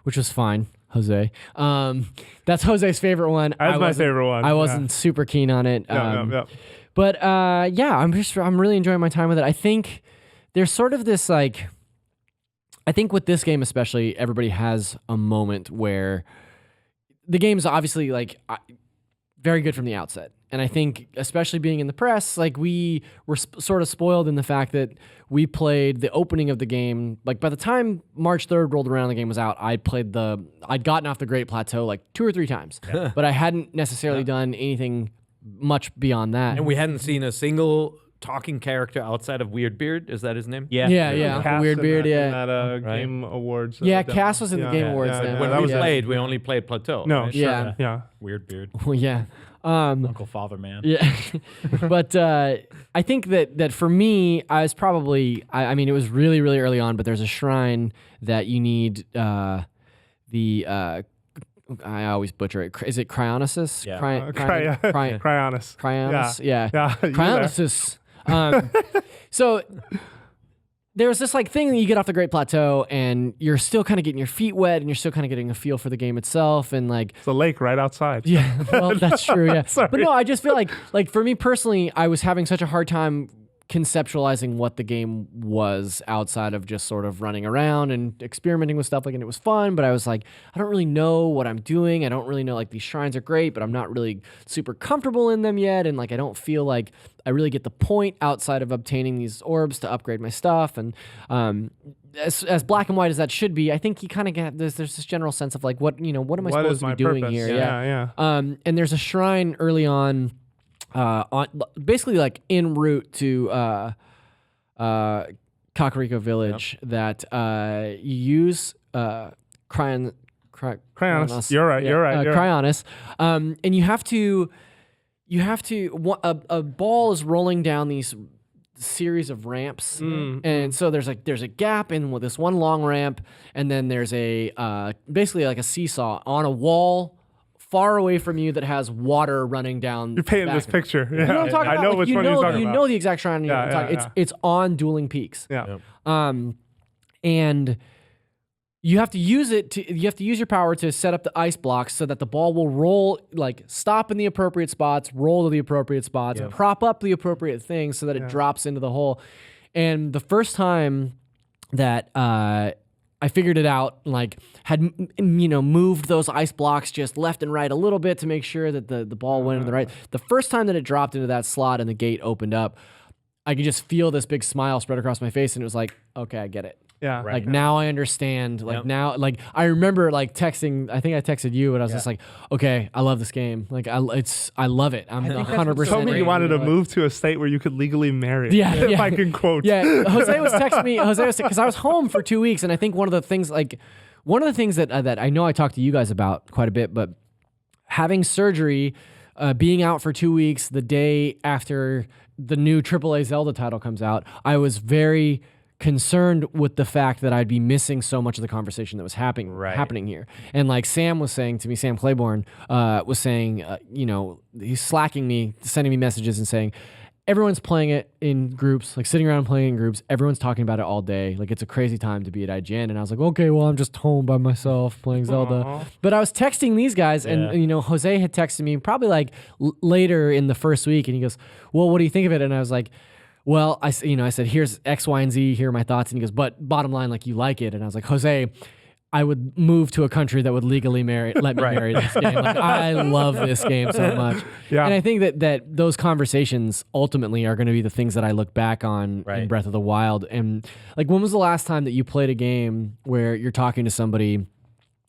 which was fine. Jose. That's Jose's favorite one. That's my favorite one. I yeah. wasn't super keen on it. Yeah. But yeah, I'm really enjoying my time with it. I think there's sort of this like, I think with this game especially, everybody has a moment where the game's obviously like very good from the outset. And I think, especially being in the press, like we were sort of spoiled in the fact that we played the opening of the game. Like by the time March 3rd rolled around, the game was out. I'd gotten off the Great Plateau like 2 or 3 times, but I hadn't necessarily done anything much beyond that. And we hadn't seen a single talking character outside of Weirdbeard. Is that his name? Yeah. Yeah. Cass Weird in Beard, that, yeah. in that Right. Game Awards. Yeah, demo. Cass was in the Game Awards demo. When that we was played, we only played Plateau. No, right? sure. Yeah. Yeah. Weird beard. Well, yeah. Uncle Father Man. Yeah. But I think that for me, I was probably, I mean, it was really, really early on, but there's a shrine that you need I always butcher it. Is it Cryonosis? Yeah. Cryonis. Cryonis? Yeah. Yeah. you there. Cryonosis. So there's this like thing that you get off the Great Plateau and you're still kind of getting your feet wet and you're still kind of getting a feel for the game itself and like It's a lake right outside. yeah, well that's true, yeah. Sorry. But no, I just feel like for me personally, I was having such a hard time conceptualizing what the game was outside of just sort of running around and experimenting with stuff, like, and it was fun, but I was like, I don't really know what I'm doing. I don't really know, like, these shrines are great, but I'm not really super comfortable in them yet, and like I don't feel like I really get the point outside of obtaining these orbs to upgrade my stuff. And as black and white as that should be, I think you kind of get there's this general sense of like, what am I What supposed is to be my doing purpose? here? Yeah. And there's a shrine early on basically like en route to Kakariko Village that you use Cryonis. You're right. Cryonis. And you have to a ball is rolling down these series of ramps, and so there's a gap in this one long ramp, and then there's a basically like a seesaw on a wall far away from you that has water running down. You're painting this picture. Yeah. You know what I'm talking I about? know Like, which you one know, you're talking you about. know the exact shrine. It's on Dueling Peaks. Yeah. And you have to use your power to set up the ice blocks so that the ball will roll, like stop in the appropriate spots, roll to the appropriate spots, prop up the appropriate things so that it drops into the hole. And the first time that I figured it out, like had moved those ice blocks just left and right a little bit to make sure that the ball went in the right. The first time that it dropped into that slot and the gate opened up, I could just feel this big smile spread across my face, and it was like, okay, I get it. Yeah. Like now I understand. Like now, like I remember like texting. I think I texted you, and I was just like, "Okay, I love this game. Like I love it. I'm 100%." Told me you wanted to move to a state where you could legally marry. Yeah, if yeah. I can quote. Yeah, Jose was texting me. Because I was home for 2 weeks, and I think one of the things that I know I talked to you guys about quite a bit, but having surgery, being out for 2 weeks, the day after the new AAA Zelda title comes out, I was very concerned with the fact that I'd be missing so much of the conversation that was happening here. And like Sam was saying to me, Sam Claiborne was saying, he's slacking me, sending me messages and saying, everyone's playing it in groups, like sitting around and playing in groups. Everyone's talking about it all day. Like it's a crazy time to be at IGN. And I was like, okay, well, I'm just home by myself playing Zelda. But I was texting these guys and Jose had texted me probably like later in the first week. And he goes, well, what do you think of it? And I was like, well, I said, here's X, Y, and Z. Here are my thoughts. And he goes, but bottom line, like you like it. And I was like, Jose, I would move to a country that would legally let me marry this game. Like, I love this game so much. Yeah. And I think that those conversations ultimately are going to be the things that I look back on in Breath of the Wild. And like, when was the last time that you played a game where you're talking to somebody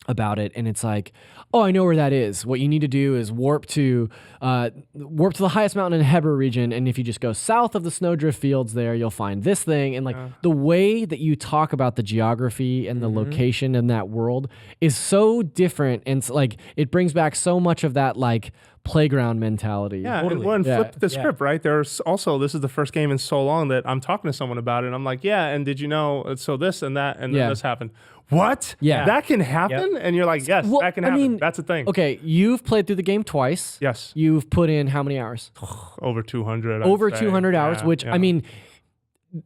about it and it's like, oh, I know where that is. What you need to do is warp to the highest mountain in the Hebra region, and if you just go south of the snowdrift fields there, you'll find this thing. And like the way that you talk about the geography and the location in that world is so different, and it's like it brings back so much of that like playground mentality. Yeah, totally. Flip the script, right? There's also, this is the first game in so long that I'm talking to someone about it, and I'm like, yeah, and did you know, so this and that, and then this happened. What? Yeah. That can happen? Yep. And you're like, yes, that can happen. I mean, that's a thing. Okay, you've played through the game twice. Yes. You've put in how many hours? Over 200. Over 200 hours, which, I mean,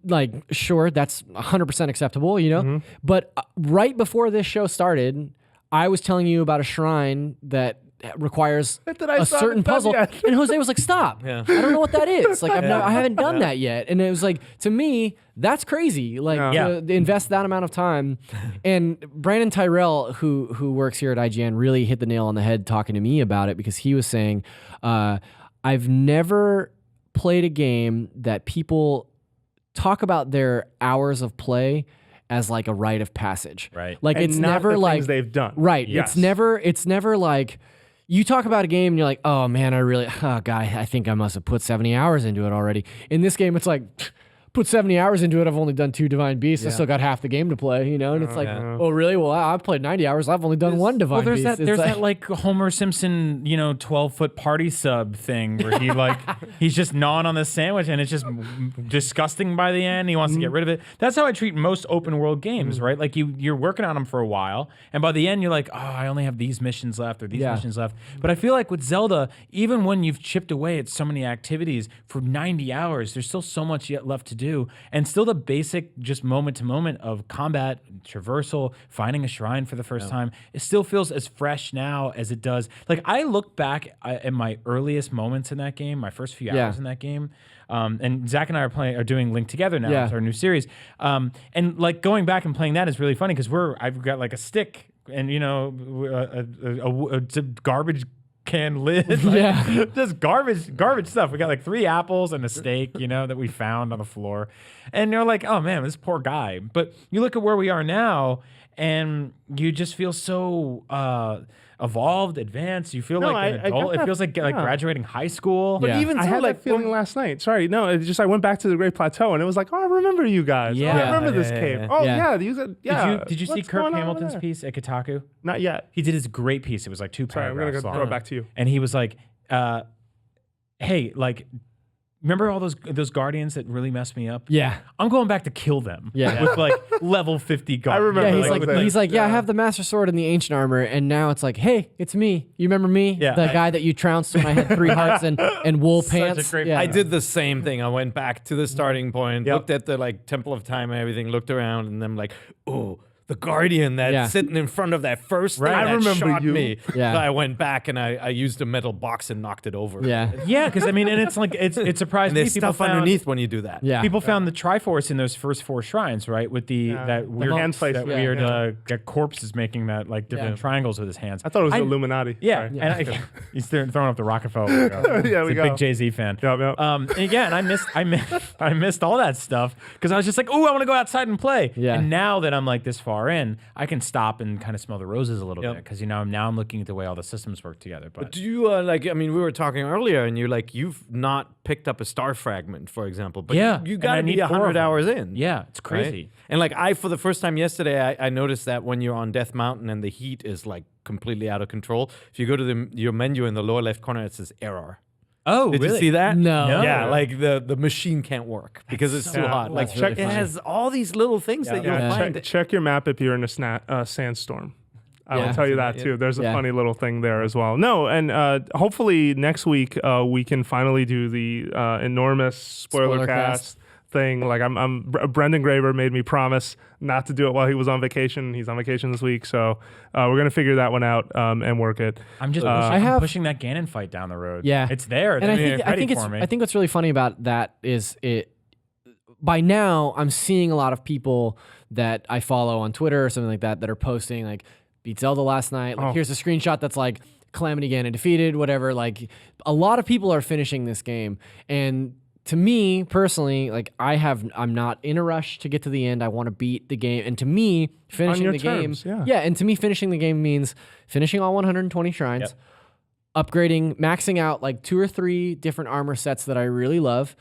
like, sure, that's 100% acceptable, you know? But right before this show started, I was telling you about a shrine that requires a certain puzzle, and Jose was like, stop. I don't know what that is. Like, I haven't done that yet. And it was like, to me, that's crazy. Like, to invest that amount of time. And Brandon Tyrell, who works here at IGN, really hit the nail on the head talking to me about it, because he was saying, I've never played a game that people talk about their hours of play as like a rite of passage. Right. Like, and it's not never the like things they've done. Right. Yes. It's never like, you talk about a game and you're like, oh man, I think I must have put 70 hours into it already. In this game, it's like, put 70 hours into it. I've only done 2 Divine Beasts. I still got half the game to play, you know? And it's like, oh, really? Well, I've played 90 hours. I've only done 1 Divine Beast. There's that like Homer Simpson, 12-foot party sub thing where he's just gnawing on this sandwich and it's just disgusting by the end. He wants to get rid of it. That's how I treat most open world games, right? Like you're working on them for a while, and by the end you're like, oh, I only have these missions left or these missions left. But I feel like with Zelda, even when you've chipped away at so many activities for 90 hours, there's still so much yet left to do, and still the basic just moment to moment of combat, traversal, finding a shrine for the first time, it still feels as fresh now as it does. Like, I look back at my earliest moments in that game, my first few hours in that game, and Zach and I are doing Link Together now. It's our new series, and like going back and playing that is really funny because I've got like a stick and a garbage can lid, just garbage stuff. We got like 3 apples and a steak, that we found on the floor, and you're like, oh man, this poor guy. But you look at where we are now, and you just feel so evolved, advanced. You feel like an adult. It feels like graduating high school. But even so, I had that feeling last night. Sorry, no, it's just I went back to the Great Plateau and it was like, oh, I remember you guys. Yeah. I remember this cave. Oh yeah, Did you see Kirk Hamilton's piece at Kotaku? Not yet. He did his great piece. It was like 2 paragraphs I'm gonna long. throw it back to you. And he was like, hey, like, remember all those guardians that really messed me up? Yeah. I'm going back to kill them. Yeah. With like level 50 guardians. I remember. He's like, I have the Master Sword and the Ancient Armor, and now it's like, hey, it's me. You remember me? Yeah. The guy that you trounced when I had 3 hearts and wool pants. I did the same thing. I went back to the starting point, looked at the like Temple of Time and everything, looked around, and then like, oh, the Guardian that's sitting in front of that first thing that shot me. Yeah. So I went back and I used a metal box and knocked it over. Yeah. Yeah, because I mean, and it's like, it surprised me. There's stuff underneath when you do that. Yeah. People found the Triforce in those first 4 shrines, right? With that weird hand place. That weird that corpse is making that like different triangles with his hands. I thought it was the Illuminati. Yeah. And he's throwing up the Rockefeller. Yeah, we go. Big Jay-Z fan. Yep. And again, I missed all that stuff because I was just like, oh, I want to go outside and play. Yeah. And now that I'm like this far in, I can stop and kind of smell the roses a little bit because now I'm looking at the way all the systems work together. But do you we were talking earlier, and you're like, you've not picked up a star fragment, for example, but you got to be 100 hours in. Yeah, it's crazy. Right? And like for the first time yesterday, I noticed that when you're on Death Mountain and the heat is like completely out of control, if you go to your menu in the lower left corner, it says error. Oh, Did really? you see that? No. Yeah, like the machine can't work because it's too hot. Like That's really it funny. has all these little things that you'll Yeah, find. check your map if you're in a sandstorm. I will Yeah. tell you that too. There's a Yeah. funny little thing there as well. No, and hopefully next week we can finally do the enormous spoiler cast thing. Like Brendan Graber made me promise not to do it while he was on vacation. He's on vacation this week, so we're gonna figure that one out and work it. I'm just pushing that Ganon fight down the road. Yeah. It's there. And I think what's really funny about that is by now I'm seeing a lot of people that I follow on Twitter or something like that are posting like beat Zelda last night. Like here's a screenshot that's like Calamity Ganon defeated, whatever. Like a lot of people are finishing this game, and to me personally, like I'm not in a rush to get to the end. I want to beat the game, and to me, finishing the terms, game, yeah. and to me, finishing the game means finishing all 120 shrines, upgrading, maxing out like 2 or 3 different armor sets that I really love,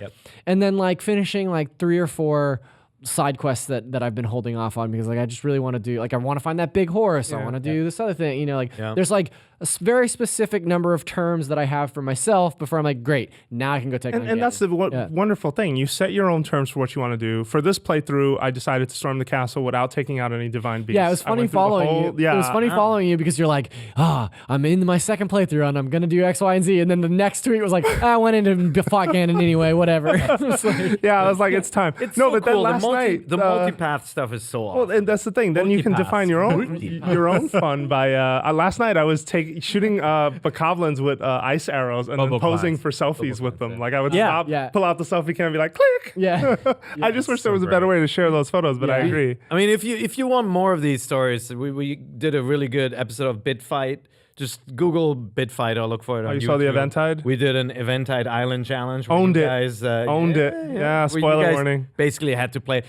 and then like finishing like 3 or 4 side quests that I've been holding off on because like I just really want to do, like I want to find that big horse, I want to do this other thing, like there's like a very specific number of terms that I have for myself before I'm like, great, now I can go take on and that's the wonderful thing. You set your own terms for what you want to do. For this playthrough, I decided to storm the castle without taking out any divine beasts. Yeah, it was funny following you. Yeah, it was funny following you because you're like, I'm in my second playthrough and I'm gonna do X, Y, and Z, and then the next tweet was like, I went in and fought Ganon anyway, whatever. Yeah, I was like, it's time. It's no, so but then cool. last night the multipath stuff is so awesome. Well, and that's the thing. Then you can define your own fun by. Last night I was shooting bokoblins with ice arrows and then posing for selfies with them. Like I would stop, pull out the selfie cam, and be like, click. Yeah. I just wish there was a better way to share those photos, but I agree. I mean, if you want more of these stories, we did a really good episode of Bit Fight. Just Google Bit Fight or look for it on YouTube. You saw the Eventide? We did an Eventide Island Challenge. Owned it. Guys, Owned it. Yeah, spoiler warning. Basically had to play.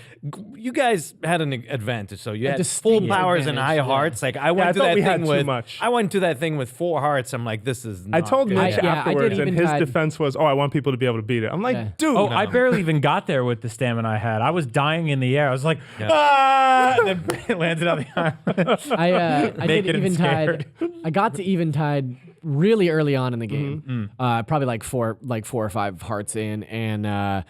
You guys had an advantage, so you had full distinct powers and high hearts. Like I went to that thing with I went to that thing with 4 hearts. I'm like, this is not I told good. Mitch afterwards, and his defense was, I want people to be able to beat it. I'm like, dude. Oh, I barely even got there with the stamina I had. I was dying in the air. I was like, and then it landed on the island. I did Eventide. I got to Eventide really early on in the game, probably like four or 5 hearts in, and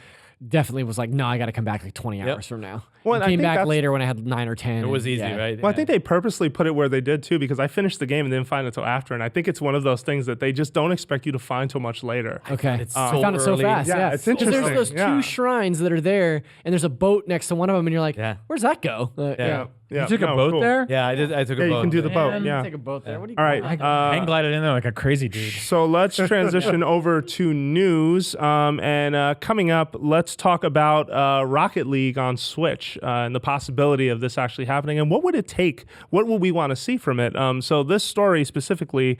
definitely was like, no, I got to come back like 20 hours from now. Well, I came back later when I had 9 or 10. It was easy, right? Well, I think they purposely put it where they did too, because I finished the game and didn't find it until after, and I think it's one of those things that they just don't expect you to find till much later. Okay, It's I so found it so early. fast. Yeah, it's interesting. There's those 2 shrines that are there, and there's a boat next to one of them, and you're like, where's that go? Yeah, You took a boat there? Yeah, I did. I took a boat. You can do the boat. Yeah. Take a boat there. What do you All right. Hang glided in there like a crazy dude. So let's transition over to news. And coming up, let's talk about Rocket League on Switch and the possibility of this actually happening. And what would it take? What would we want to see from it? So this story specifically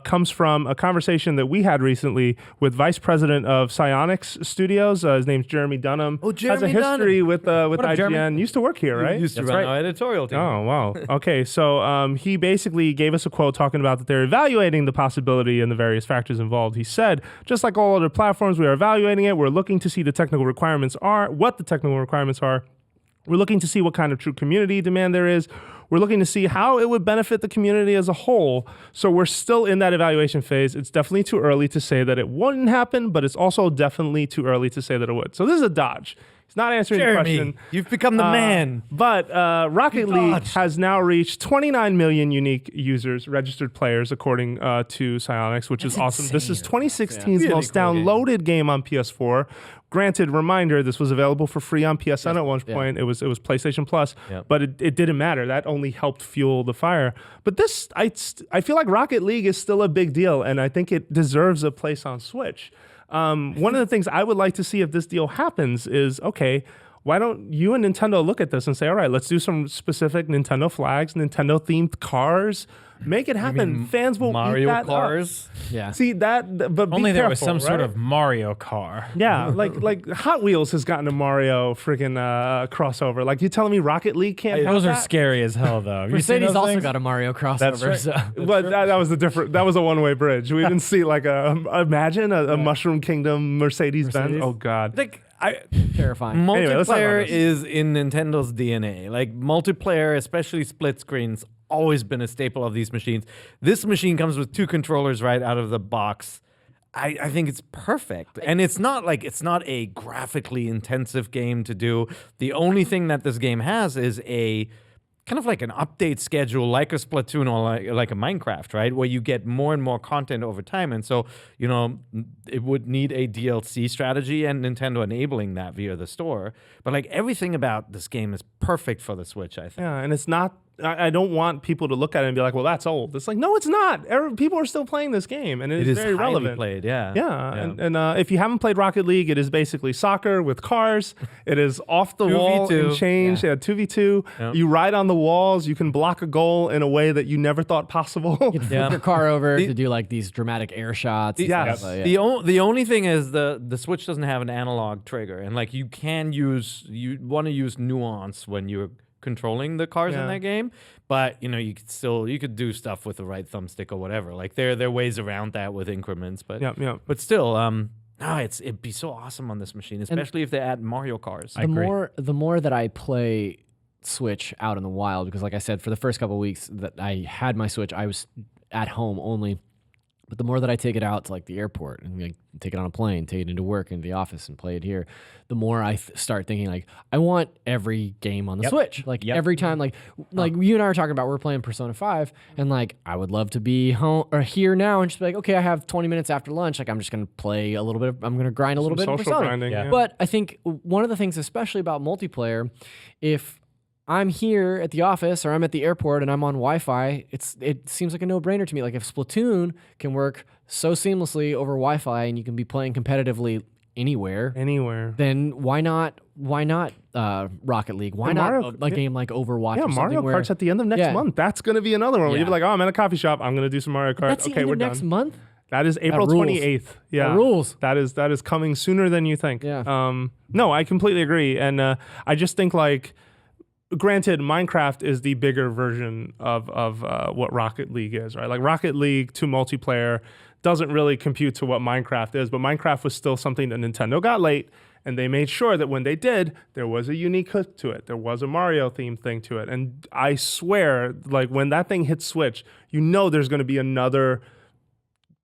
comes from a conversation that we had recently with Vice President of Psyonix Studios. His name's Jeremy Dunham. Oh, Jeremy has a history with IGN. Jeremy? Used to work here, right? Used to run our editorial team. Oh, wow. Okay, so he basically gave us a quote talking about that they're evaluating the possibility and the various factors involved. He said, just like all other platforms, we are evaluating it. We're looking to see what the technical requirements are. We're looking to see what kind of true community demand there is. We're looking to see how it would benefit the community as a whole. So we're still in that evaluation phase. It's definitely too early to say that it wouldn't happen, but it's also definitely too early to say that it would. So this is a dodge. He's not answering the question. You've become the man. But Rocket League has now reached 29 million unique users, registered players, according to Psyonix, which is awesome. This is 2016's most downloaded game on PS4. Granted, reminder, this was available for free on PSN at one point. It was PlayStation Plus, but it didn't matter. That only helped fuel the fire. But this, I feel like Rocket League is still a big deal, and I think it deserves a place on Switch. One of the things I would like to see if this deal happens is, okay, why don't you and Nintendo look at this and say, all right, let's do some specific Nintendo flags, Nintendo-themed cars. Make it happen. Fans will Mario eat that cars. Up. Yeah. See that, but be Only there careful, was some right? sort of Mario car. Yeah, like Hot Wheels has gotten a Mario freaking crossover. Like, you telling me Rocket League can't have Those are that? scary as hell, though. Have you seen Mercedes those also things? got a Mario crossover. right. So. But that was that was a one-way bridge. We didn't see like imagine a Mushroom Kingdom Mercedes-Benz. Oh God. Like Terrifying. Anyway, let's talk about multiplayer this. is in Nintendo's DNA. Like multiplayer, especially split screens, always been a staple of these machines. This machine comes with 2 controllers right out of the box. I think it's perfect. And it's not a graphically intensive game to do. The only thing that this game has is a kind of like an update schedule, like a Splatoon or like a Minecraft, right? Where you get more and more content over time. And so, it would need a DLC strategy and Nintendo enabling that via the store. But like everything about this game is perfect for the Switch, I think. Yeah, and it's not. I don't want people to look at it and be like, "Well, that's old." It's like, no, it's not. People are still playing this game, and it is very highly relevant. Played, yeah. Yeah, and if you haven't played Rocket League, it is basically soccer with cars. It is off the wall 2v2. and change. Yeah, 2v2. Yep. You ride on the walls. You can block a goal in a way that you never thought possible. Flip your car over to do like these dramatic air shots. and Yes. stuff, yeah. The only thing is the Switch doesn't have an analog trigger, and like you want to use nuance when you're controlling the cars in Yeah. that game, but you could do stuff with the right thumbstick or whatever. Like there are ways around that with increments, but Yeah. but still, it'd be so awesome on this machine, especially if they add Mario cars. I agree. The more that I play Switch out in the wild, because like I said, for the first couple of weeks that I had my Switch, I was at home only. But the more that I take it out to like the airport and like take it on a plane, take it into work, into the office, and play it here, the more I start thinking like I want every game on the Switch. Like every time, like you and I were talking about, we're playing Persona 5, and like I would love to be home or here now and just be like, okay, I have 20 minutes after lunch. Like I'm just gonna play a little bit. I'm gonna grind a little bit of social Persona. grinding. Yeah. But I think one of the things, especially about multiplayer, if I'm here at the office or I'm at the airport and I'm on Wi-Fi, it seems like a no-brainer to me. Like if Splatoon can work so seamlessly over Wi-Fi and you can be playing competitively anywhere, then why not Rocket League? Why And not Mario- a game like Overwatch? Yeah, or Mario something where, Kart's at the end of next month. That's going to be another one where Yeah. you'll be like, oh, I'm in a coffee shop. I'm going to do some Mario Kart. That's the Okay, end we're of done. next month. That is April rules. 28th. Yeah. That rules. That is coming sooner than you think. Yeah. No, I completely agree. And I just think like, granted, Minecraft is the bigger version of what Rocket League is, right? Like Rocket League to multiplayer doesn't really compute to what Minecraft is, but Minecraft was still something that Nintendo got late, and they made sure that when they did, there was a unique hook to it. There was a Mario themed thing to it. And I swear, like when that thing hits Switch, there's going to be another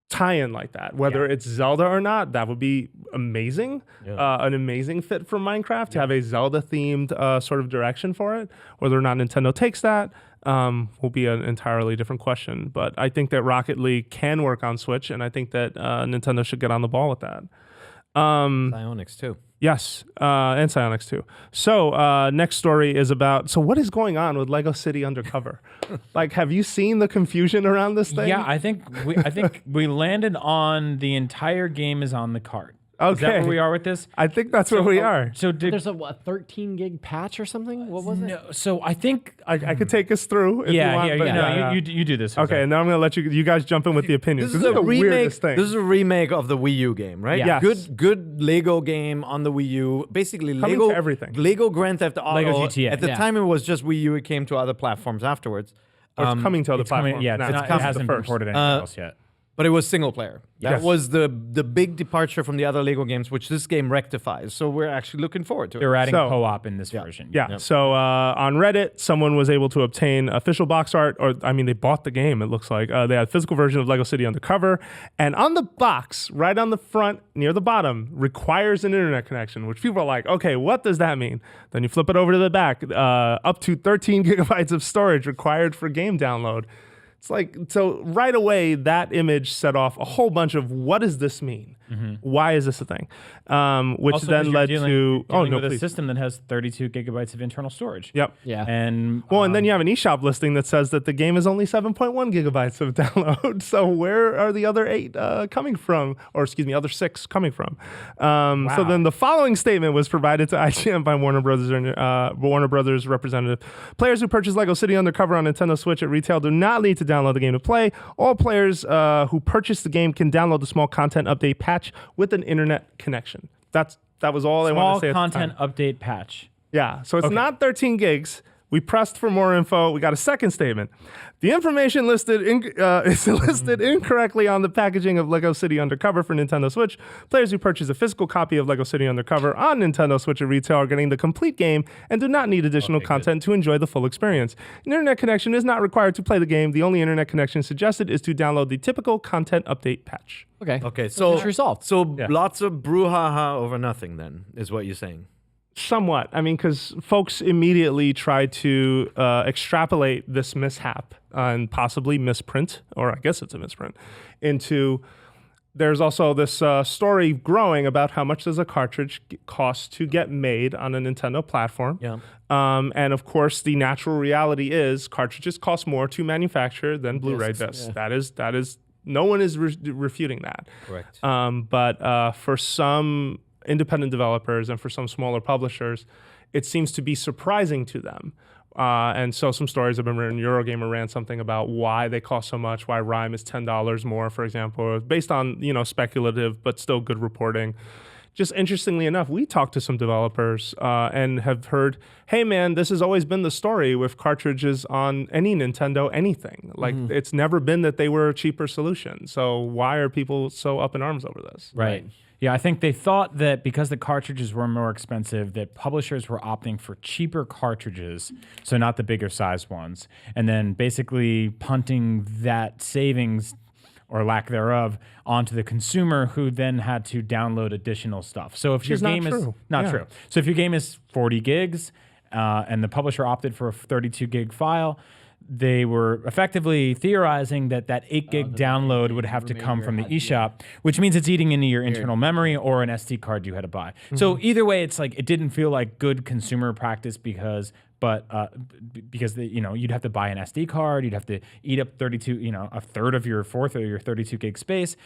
tie-in like that, whether it's Zelda or not. That would be amazing. An amazing fit for Minecraft to have a Zelda themed sort of direction for it. Whether or not Nintendo takes that will be an entirely different question, but I think that Rocket League can work on Switch, and I think that Nintendo should get on the ball with that. Psyonix too. Yes, and Psyonix too. So next story is about, so what is going on with Lego City Undercover? Like, have you seen the confusion around this thing? Yeah, I think we landed on the entire game is on the cart. Okay. Is that where we are with this? I think that's where we are. So did There's a 13 gig patch or something. What was it? no? So I think I could take us through if you want. but no, you do this. Jose. Okay, and then I'm going to let you guys jump in with the opinions. This is the a remake. weirdest thing. This is a remake of the Wii U game, right? Yeah. Yes. Good Lego game on the Wii U. Basically, Coming Lego to everything. Lego Grand Theft Auto. Lego GTA. At the time, it was just Wii U. It came to other platforms afterwards. Or it's coming to other It's coming- platforms. yeah, now. it's not, It's it hasn't been ported anywhere else yet. But it was single player. That Yes. was the big departure from the other Lego games, which this game rectifies. So we're actually looking forward to it. They're adding So- co-op in this version. Yeah. So on Reddit, someone was able to obtain official box art, or I mean, they bought the game. It looks like they had a physical version of Lego City Undercover, and on the box, right on the front near the bottom, requires an internet connection. Which people are like, okay, what does that mean? Then you flip it over to the back, up to 13 gigabytes of storage required for game download. It's like, so right away, that image set off a whole bunch of what does this mean? Why is this a thing? Which Also, 'cause then you're led dealing to with a please. system that has 32 gigabytes of internal storage. Yep. Yeah. And Well, and then you have an eShop listing that says that the game is only 7.1 gigabytes of download. So where are the other 8 coming from? Or excuse me, other 6 coming from? So then the following statement was provided to IGN by Warner Brothers representative. Players who purchase Lego City Undercover on Nintendo Switch at retail do not need to download the game to play. All players who purchase the game can download the small content update patch with an internet connection. That was all I wanted to say. small at the time. content update patch. Yeah, so it's not 13 gigs, We pressed for more info. We got a second statement. The information listed is listed incorrectly on the packaging of Lego City Undercover for Nintendo Switch. Players who purchase a physical copy of Lego City Undercover on Nintendo Switch at retail are getting the complete game and do not need additional content to enjoy the full experience. An internet connection is not required to play the game. The only internet connection suggested is to download the typical content update patch. Okay, so issue solved. So lots of brouhaha over nothing, then, is what you're saying. Somewhat. I mean, because folks immediately try to extrapolate this mishap and possibly misprint, or I guess it's a misprint, into there's also this story growing about how much does a cartridge cost to get made on a Nintendo platform. Yeah. And of course, the natural reality is cartridges cost more to manufacture than Blu-ray discs. Yeah. That is no one is refuting that. Correct. But for some independent developers and for some smaller publishers, it seems to be surprising to them. And so some stories have been written. Eurogamer ran something about why they cost so much, why Rhyme is $10 more, for example, based on, speculative but still good reporting. Just interestingly enough, we talked to some developers and have heard, hey man, this has always been the story with cartridges on any Nintendo anything. Like it's never been that they were a cheaper solution. So why are people so up in arms over this? Right. Yeah, I think they thought that because the cartridges were more expensive, that publishers were opting for cheaper cartridges, so not the bigger size ones, and then basically punting that savings or lack thereof onto the consumer, who then had to download additional stuff. So if your game is not true. So if your game is 40 gigs and the publisher opted for a 32 gig file, they were effectively theorizing that 8 gig download would have to come from the eShop, which means it's eating into your internal memory or an SD card you had to buy. So either way, it's like it didn't feel like good consumer practice because you'd have to buy an SD card, you'd have to eat up 32, a third of your fourth of your 32 gig space.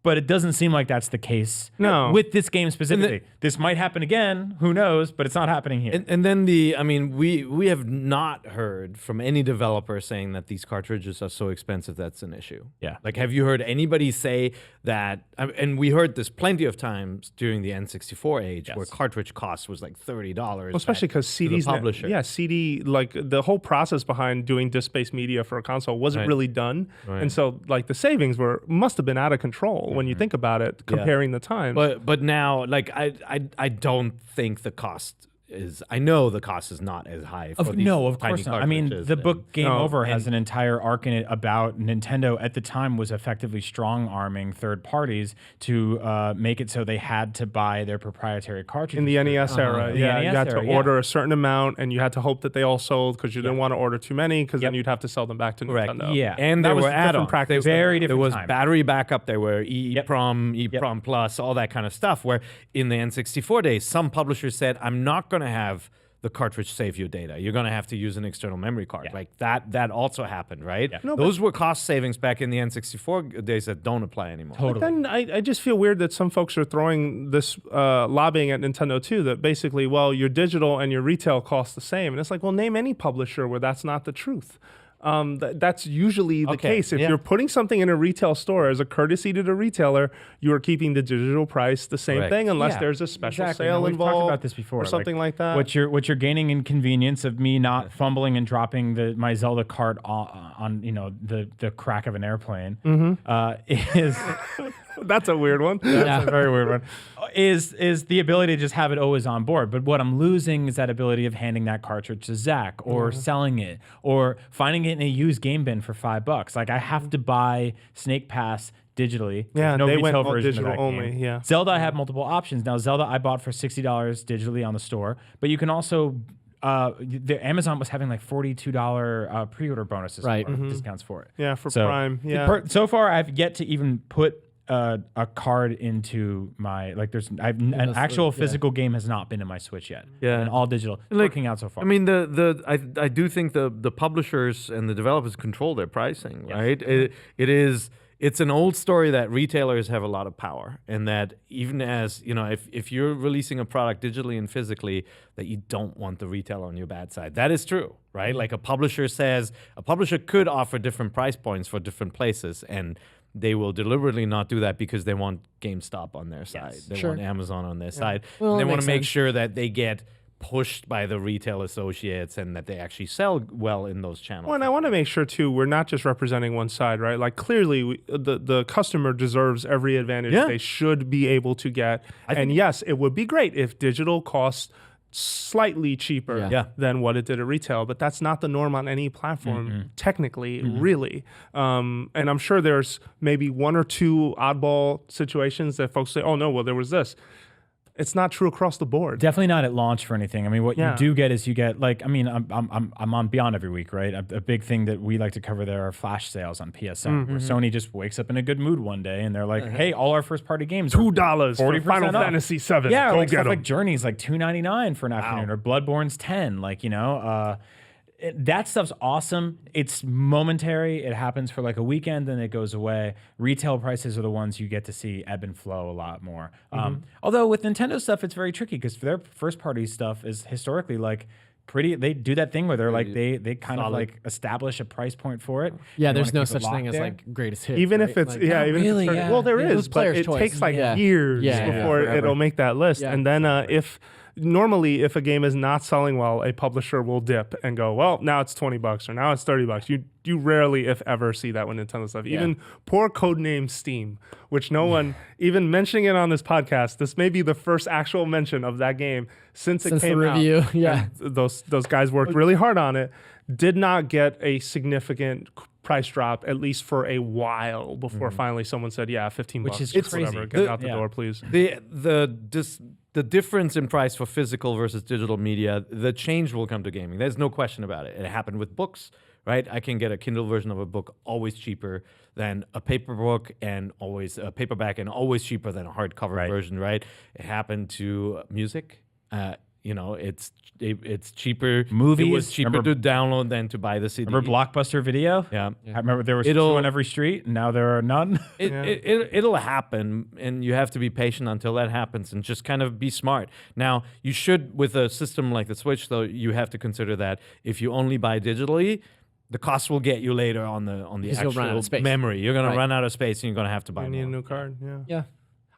But it doesn't seem like that's the case with this game specifically. This might happen again, who knows, but it's not happening here. And then we have not heard from any developer saying that these cartridges are so expensive that's an issue. Yeah. Like, have you heard anybody say that? And we heard this plenty of times during the N64 age, where cartridge cost was like $30. Well, especially because CDs, publisher. CD, like the whole process behind doing disc-based media for a console wasn't really done, and so like the savings must have been out of control when you think about it, comparing the times. But now, like I don't think the cost is. I know the cost is not as high. For these of tiny course not. I mean, cartridges the and- book Game Over has an entire arc in it about Nintendo at the time was effectively strong-arming third parties to make it so they had to buy their proprietary cartridges. In the NES era, you had to order a certain amount, and you had to hope that they all sold because you didn't want to order too many because then you'd have to sell them back to Nintendo. Yeah. And there were add-ons. practice. Very There different was time. battery backup. There were EEPROM, EEPROM Plus, all that kind of stuff. Where in the N64 days, some publishers said, "I'm not going to have the cartridge save your data. You're going to have to use an external memory card." Like that also happened, right? No, those were cost savings back in the N64 days that don't apply anymore. But then I just feel weird that some folks are throwing this lobbying at Nintendo too, that basically, well, your digital and your retail cost the same. And it's like, well, name any publisher where that's not the truth. That's usually the case. If you're putting something in a retail store as a courtesy to the retailer, you are keeping the digital price the same thing, unless there's a special sale We've involved. talked about this before, or something like that. What you're gaining inconvenience of me not fumbling and dropping my Zelda cart on the crack of an airplane is. That's a weird one. That's a very weird one. Is the ability to just have it always on board. But what I'm losing is that ability of handing that cartridge to Zach or selling it or finding it in a used game bin for $5. Like, I have to buy Snake Pass digitally. Yeah, no they retail went all version digital of that only, game. yeah. Zelda, I have multiple options. Now, Zelda, I bought for $60 digitally on the store, but you can also Amazon was having like $42 pre-order bonuses, discounts for it. Yeah, for Prime. Yeah. So far, I've yet to even put a card into my an actual physical game has not been in my Switch yet. Yeah. And all digital. It's working out so far. I mean, I do think the publishers and the developers control their pricing, right? It's an old story that retailers have a lot of power, and that even as if you're releasing a product digitally and physically, that you don't want the retailer on your bad side. That is true, right? Like a publisher could offer different price points for different places, and they will deliberately not do that because they want GameStop on their side. They want Amazon on their side. Well, They that want makes to make sense. sure that they get pushed by the retail associates and that they actually sell well in those channels. Well, and I want to make sure too, we're not just representing one side, right? Like clearly, the customer deserves every advantage they should be able to get. And yes, it would be great if digital costs slightly cheaper than what it did at retail, but that's not the norm on any platform, technically, really. And I'm sure there's maybe one or two oddball situations that folks say, "Oh no, well there was this." It's not true across the board. Definitely not at launch for anything. I mean, what you do get is you get like, I mean, I'm on Beyond every week, right? A big thing that we like to cover there are flash sales on PSN, where Sony just wakes up in a good mood one day and they're like, "Hey, all our first party games $2 for 40% Final off. Fantasy VII. Yeah, Go like get stuff 'em. like Journey's like $2.99 for an afternoon, or Bloodborne's $10. Like, you know, that stuff's awesome. It's momentary. It happens for like a weekend, then it goes away. Retail prices are the ones you get to see ebb and flow a lot more. Although with Nintendo stuff, it's very tricky because their first party stuff is historically like pretty. They do that thing where they're like they kind of like establish a price point for it. Yeah, They there's wanna no keep it such thing locked as there. like greatest hits. Even right? if it's Like, even really, if it's, yeah. well, there It was is, but player's it choice. takes like Yeah. years Yeah, before forever. it'll make that list. Yeah. And then if normally if a game is not selling well, a publisher will dip and go, well, now it's $20 or now it's $30. You rarely, if ever, see that with Nintendo stuff. Even poor codename Steam, which no one even mentioning it on this podcast. This may be the first actual mention of that game since it Since the came out. review, yeah. And those guys worked really hard on it. Did not get a significant price drop, at least for a while, before finally someone said, "Yeah, $15." Which is whatever. crazy. Get out the door, please. The difference in price for physical versus digital media, the change will come to gaming. There's no question about it. It happened with books, right? I can get a Kindle version of a book always cheaper than a paper book, and always a paperback, and always cheaper than a hardcover version, right? It happened to music. You know, it's cheaper. Movies, It was cheaper remember- to download than to buy the CD. Remember Blockbuster Video? Yeah. I remember there was two It'll- on every street, and now there are none. It'll happen, and you have to be patient until that happens, and just kind of be smart. Now, you should, with a system like the Switch, though, you have to consider that if you only buy digitally, the cost will get you later on the Because you'll run out actual of space. memory. You're going Right. to run out of space, and you're going to have to buy I need a more. new card. Yeah. Yeah.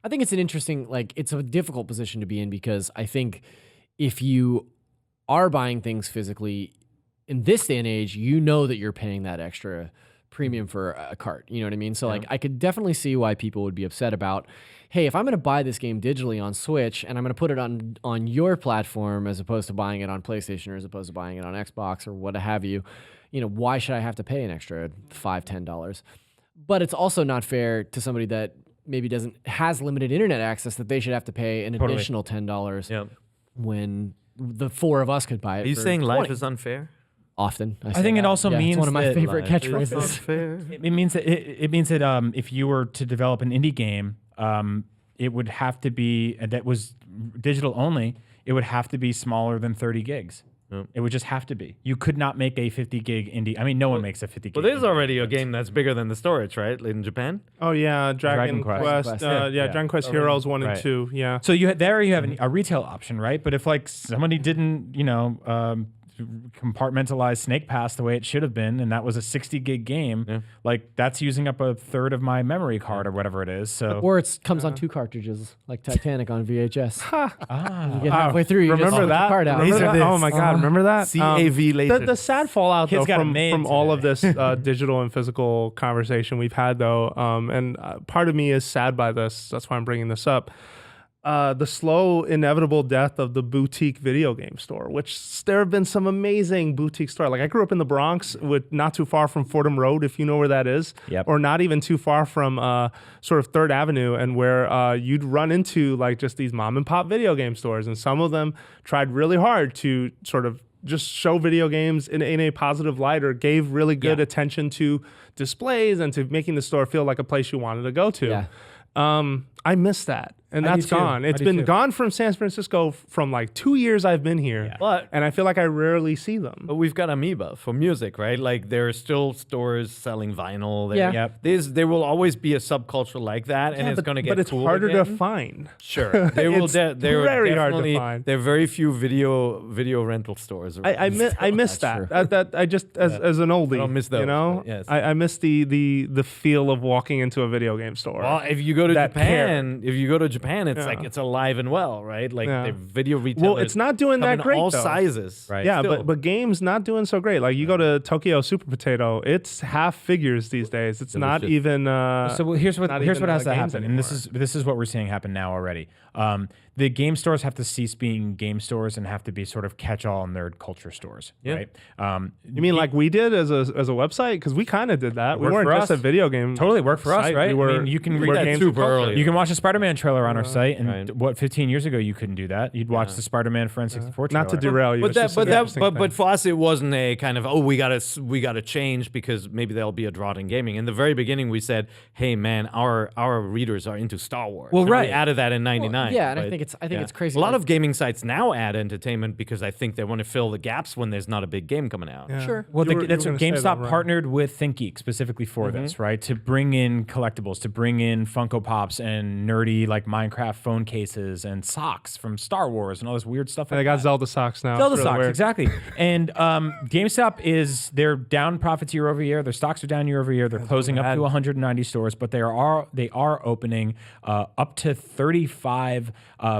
I think it's an interesting, like, it's a difficult position to be in because I think if you are buying things physically in this day and age, you know that you're paying that extra premium for a cart. You know what I mean? So, like, I could definitely see why people would be upset about, hey, if I'm going to buy this game digitally on Switch and I'm going to put it on your platform as opposed to buying it on PlayStation or as opposed to buying it on Xbox or what have you, why should I have to pay an extra $5, $10? But it's also not fair to somebody that maybe has limited internet access that they should have to pay an additional $10 Yep. when the four of us could buy it. Are you for saying 20. life is unfair? Often, I think it also it's means one of my that favorite Life is catchphrases. unfair. It means that if you were to develop an indie game, it would have to be that was digital only. It would have to be smaller than 30 gigs. Yep. It would just have to be. You could not make a 50 gig indie. I mean, no one makes a 50 gig. Well, there's indie already a but- game that's bigger than the storage, right? In Japan? Oh yeah, Dragon Quest. Quest. Dragon Quest Heroes 1 and Right. 2. Yeah. So you have a retail option, right? But if like somebody didn't, compartmentalize Snake Pass the way it should have been, and that was a 60 gig game, like that's using up a third of my memory card or whatever it is. So Or it comes on 2 cartridges, like Titanic on VHS. ah, You get halfway through, you Remember just that? the card out. Remember that? Laserdisc. Oh my God! Remember that? CAV later. The sad fallout Kids though got it from made all of today. this digital and physical conversation we've had though, and part of me is sad by this. That's why I'm bringing this up. The slow, inevitable death of the boutique video game store, which there have been some amazing boutique stores. Like I grew up in the Bronx, with not too far from Fordham Road, if you know where that is, Yep. or not even too far from sort of 3rd Avenue, and where you'd run into like just these mom and pop video game stores, and some of them tried really hard to sort of just show video games in a positive light, or gave really good attention to displays and to making the store feel like a place you wanted to go to. Yeah. I miss that. And I do that's too. gone. I It's do been too. gone from San Francisco from like 2 years I've been here. Yeah. But And I feel like I rarely see them. But we've got Amoeba for music, right? Like there are still stores selling vinyl. There, Yeah. Yep. There will always be a subculture like that, and it's going to get But it's cool harder to again. find. Sure, there will. It's There are very hard to definitely- find. There are very few video rental stores. I around. miss That's that. That I just as an oldie. I don't miss You those, know, but yes. I miss the feel of walking into a video game store. Well, if you go to That Japan, Japan, if you go to Japan, it's like it's alive and well, right? Like Yeah. the video retailers. Well, it's not doing come that in great, all though. sizes. Right. Yeah, Still. but games not doing so great. Like you go to Tokyo Super Potato, it's half figures these days. It's not Delicious. even. So here's what not has even, to games happen, and anymore. this is what we're seeing happen now already. The game stores have to cease being game stores and have to be sort of catch-all nerd culture stores, right? You mean like we did as a website? Because we kind of did that. We worked weren't for just us. a video game. Totally worked for us, site. right? We were, I mean, you can we read were that games super for culture. early. You can watch the Spider-Man trailer on our site, and Right. what 15 years ago you couldn't do that. You'd watch the Spider-Man for N64 trailer. Not to derail you. But it's that, just but an that, interesting but, thing. but for us, it wasn't a kind of we gotta change because maybe there'll be a drought in gaming. In the very beginning, we said, hey man, our readers are into Star Wars. Well, And right. we added that in '99. yeah, and I but- think it's crazy. A lot like- of gaming sites now add entertainment because I think they want to fill the gaps when there's not a big game coming out. Yeah. Sure. Well, You were- that's you what were gonna say GameStop that, right. partnered with ThinkGeek specifically for this, right? To bring in collectibles, to bring in Funko Pops and nerdy like Minecraft phone cases and socks from Star Wars and all this weird stuff. And like I got that. Zelda socks now. Zelda It's really stocks, weird. exactly. And GameStop they're down profits year over year. Their stocks are down year over year. They're closing up to 190 stores, but they are opening up to 35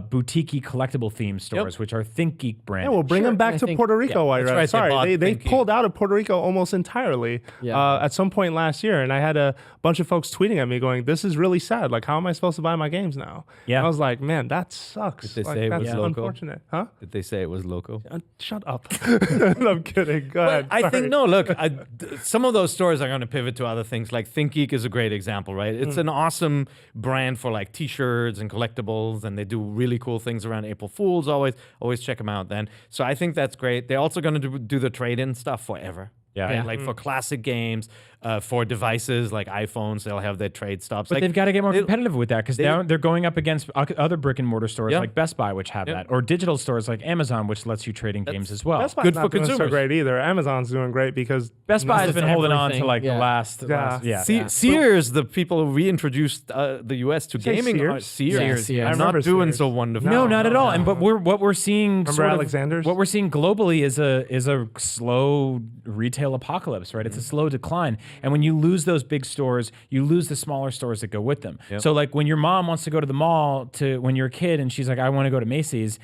boutique collectible themed stores, which are ThinkGeek brand. Yeah, we'll bring them back I to think- Puerto Rico. while that's you're at it. right, they Sorry, bought they Thinky. pulled out of Puerto Rico almost entirely Yeah. at some point last year, and I had a bunch of folks tweeting at me going, "This is really sad. Like, how am I supposed to buy my games now?" Yeah. And I was like, "Man, that sucks. Did they Like, say it that's was local? unfortunate, huh?" Did they say it was local? Shut up. I'm kidding. Go ahead. I Sorry. think no. Look, some of those stores are going to pivot to other things. Like ThinkGeek is a great example, right? It's an awesome brand for like T-shirts and collectibles, and they do really cool things around April Fools. Always check them out. Then, so I think that's great. They're also going to do the trade-in stuff forever. Yeah. right? Yeah. Like for classic games, for devices like iPhones, they'll have their trade stops. But Like, they've got to get more they- competitive with that because now they're going up against other brick and mortar stores Yeah. like Best Buy, which have that, or digital stores like Amazon, which lets you trade in games as well. Best Buy's Good not for doing so consumers. great either. Amazon's doing great because Best Buy has It's been holding on to everything, like yeah. the last, Yeah. Sears, the people who reintroduced the U.S. to Say gaming, are Sears? Sears. Yeah, Sears. are I not remember doing Sears. so wonderful. No, not at all. And but what we're seeing Remember sort of- Alexander's? what we're seeing globally is a slow retail apocalypse, right? It's a slow decline. And when you lose those big stores, you lose the smaller stores that go with them. So like when your mom wants to go to the mall when you're a kid and she's like, I want to go to Macy's,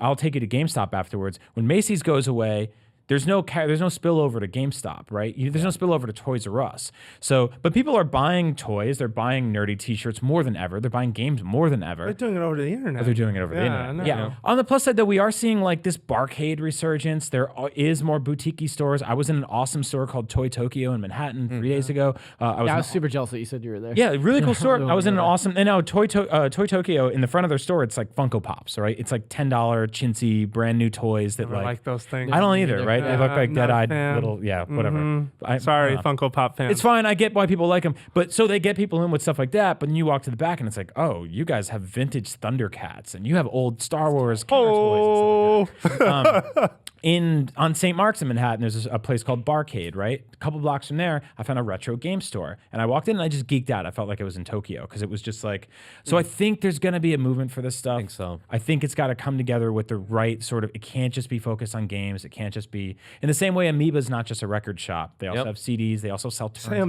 I'll take you to GameStop afterwards. When Macy's goes away, there's no spillover to GameStop, right? There's no spillover to Toys R Us. So, but people are buying toys. They're buying nerdy T-shirts more than ever. They're buying games more than ever. they're doing it over the internet. They're doing it over the Yeah, internet. no. Yeah. On the plus side, though, we are seeing like this barcade resurgence. There is more boutique stores. I was in an awesome store called Toy Tokyo in Manhattan 3 days ago. I was super jealous that you said you were there. yeah, really cool store. Don't I was in an know that. awesome. And now Toy Tokyo in the front of their store, it's like Funko Pops, right? It's like $10 chintzy brand new toys that I like those things. I don't either, right? They look like not a dead-eyed fan. little, whatever. Sorry, I don't know. Funko Pop fans. It's fine. I get why people like them, but so they get people in with stuff like that. But then you walk to the back and it's like, oh, you guys have vintage Thundercats and you have old Star Wars killer toys and stuff like that. On St. Mark's in Manhattan, there's a place called Barcade, right? A couple blocks from there, I found a retro game store, and I walked in and I just geeked out. I felt like I was in Tokyo because it was just like. So I think there's going to be a movement for this stuff. I think so. I think it's got to come together with the right sort of. It can't just be focused on games. It can't just be in the same way. Amoeba's not just a record shop. They also Yep. have CDs. They also sell Say turntables.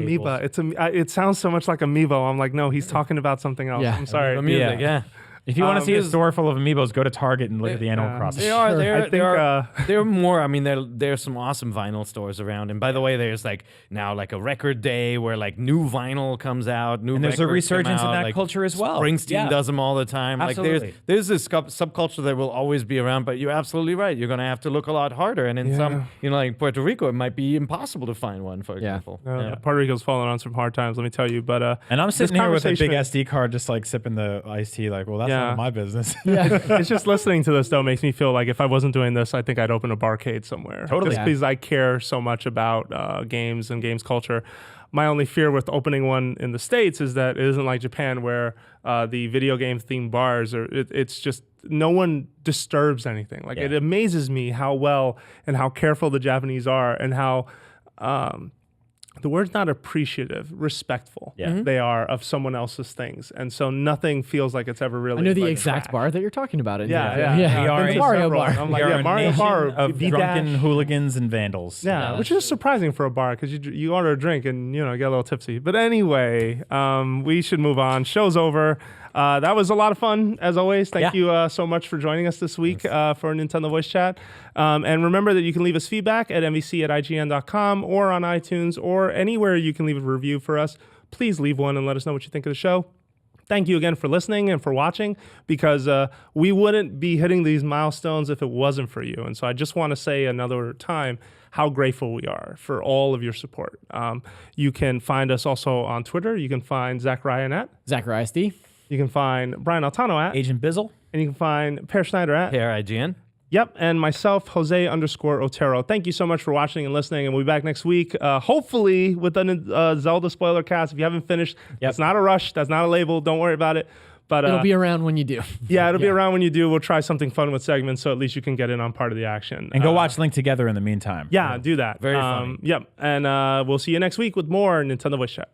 amoeba. It sounds so much like Amiibo. I'm like, no, he's talking about something else. Yeah. I'm sorry. The music, Yeah. yeah. If you want to see a because- store full of Amiibos, go to Target and look at the Animal Crossing. They are. I think, There are more. I mean, there's some awesome vinyl stores around. And by the way, there's like now like a record day where like new vinyl comes out. New And there's a records come resurgence in out, that like, culture as well. Springsteen Yeah. does them all the time. Absolutely. Like there's this subculture that will always be around. But you're absolutely right. You're gonna have to look a lot harder. And in some, like Puerto Rico, it might be impossible to find one. For example. Puerto Rico's falling on some hard times, let me tell you. But And I'm this sitting here with a big conversation- SD card, just like sipping the iced tea. Like, well, that's Yeah. none of my business. It's just listening to this though makes me feel like if I wasn't doing this, I think I'd open a barcade somewhere. Totally. Just Yeah. because I care so much about games and games culture. My only fear with opening one in the States is that it isn't like Japan where the video game themed bars are. It's just no one disturbs anything. Like it amazes me how well and how careful the Japanese are and how. The word's not appreciative, respectful. Yeah. They are of someone else's things, and so nothing feels like it's ever really. I know the like, exact trash. bar that you're talking about. In Yeah, here. yeah. yeah. We are It's a Mario several. bar. I'm We like, are yeah, a Mario nation bar of V-dash. drunken hooligans and vandals. Yeah, which is surprising for a bar because you order a drink and get a little tipsy. But anyway, we should move on. Show's over. that was a lot of fun, as always. Thank Yeah. you so much for joining us this week for Nintendo Voice Chat. And remember that you can leave us feedback at mvc@ign.com or on iTunes or anywhere you can leave a review for us. Please leave one and let us know what you think of the show. Thank you again for listening and for watching, because we wouldn't be hitting these milestones if it wasn't for you. And so I just want to say another time how grateful we are for all of your support. You can find us also on Twitter. You can find Zach Ryan at. Zacharias D. You can find Brian Altano at. Agent Bizzle. And you can find Per Schneider at. Here, IGN. Yep, and myself, Jose_Otero. Thank you so much for watching and listening, and we'll be back next week, hopefully with a Zelda spoiler cast. If you haven't finished, It's not a rush. That's not a label. Don't worry about it. But It'll be around when you do. Yeah, it'll be around when you do. We'll try something fun with segments, so at least you can get in on part of the action. And go watch Link Together in the meantime. Yeah, do that. Very funny. Yep, and we'll see you next week with more Nintendo Voice Chat.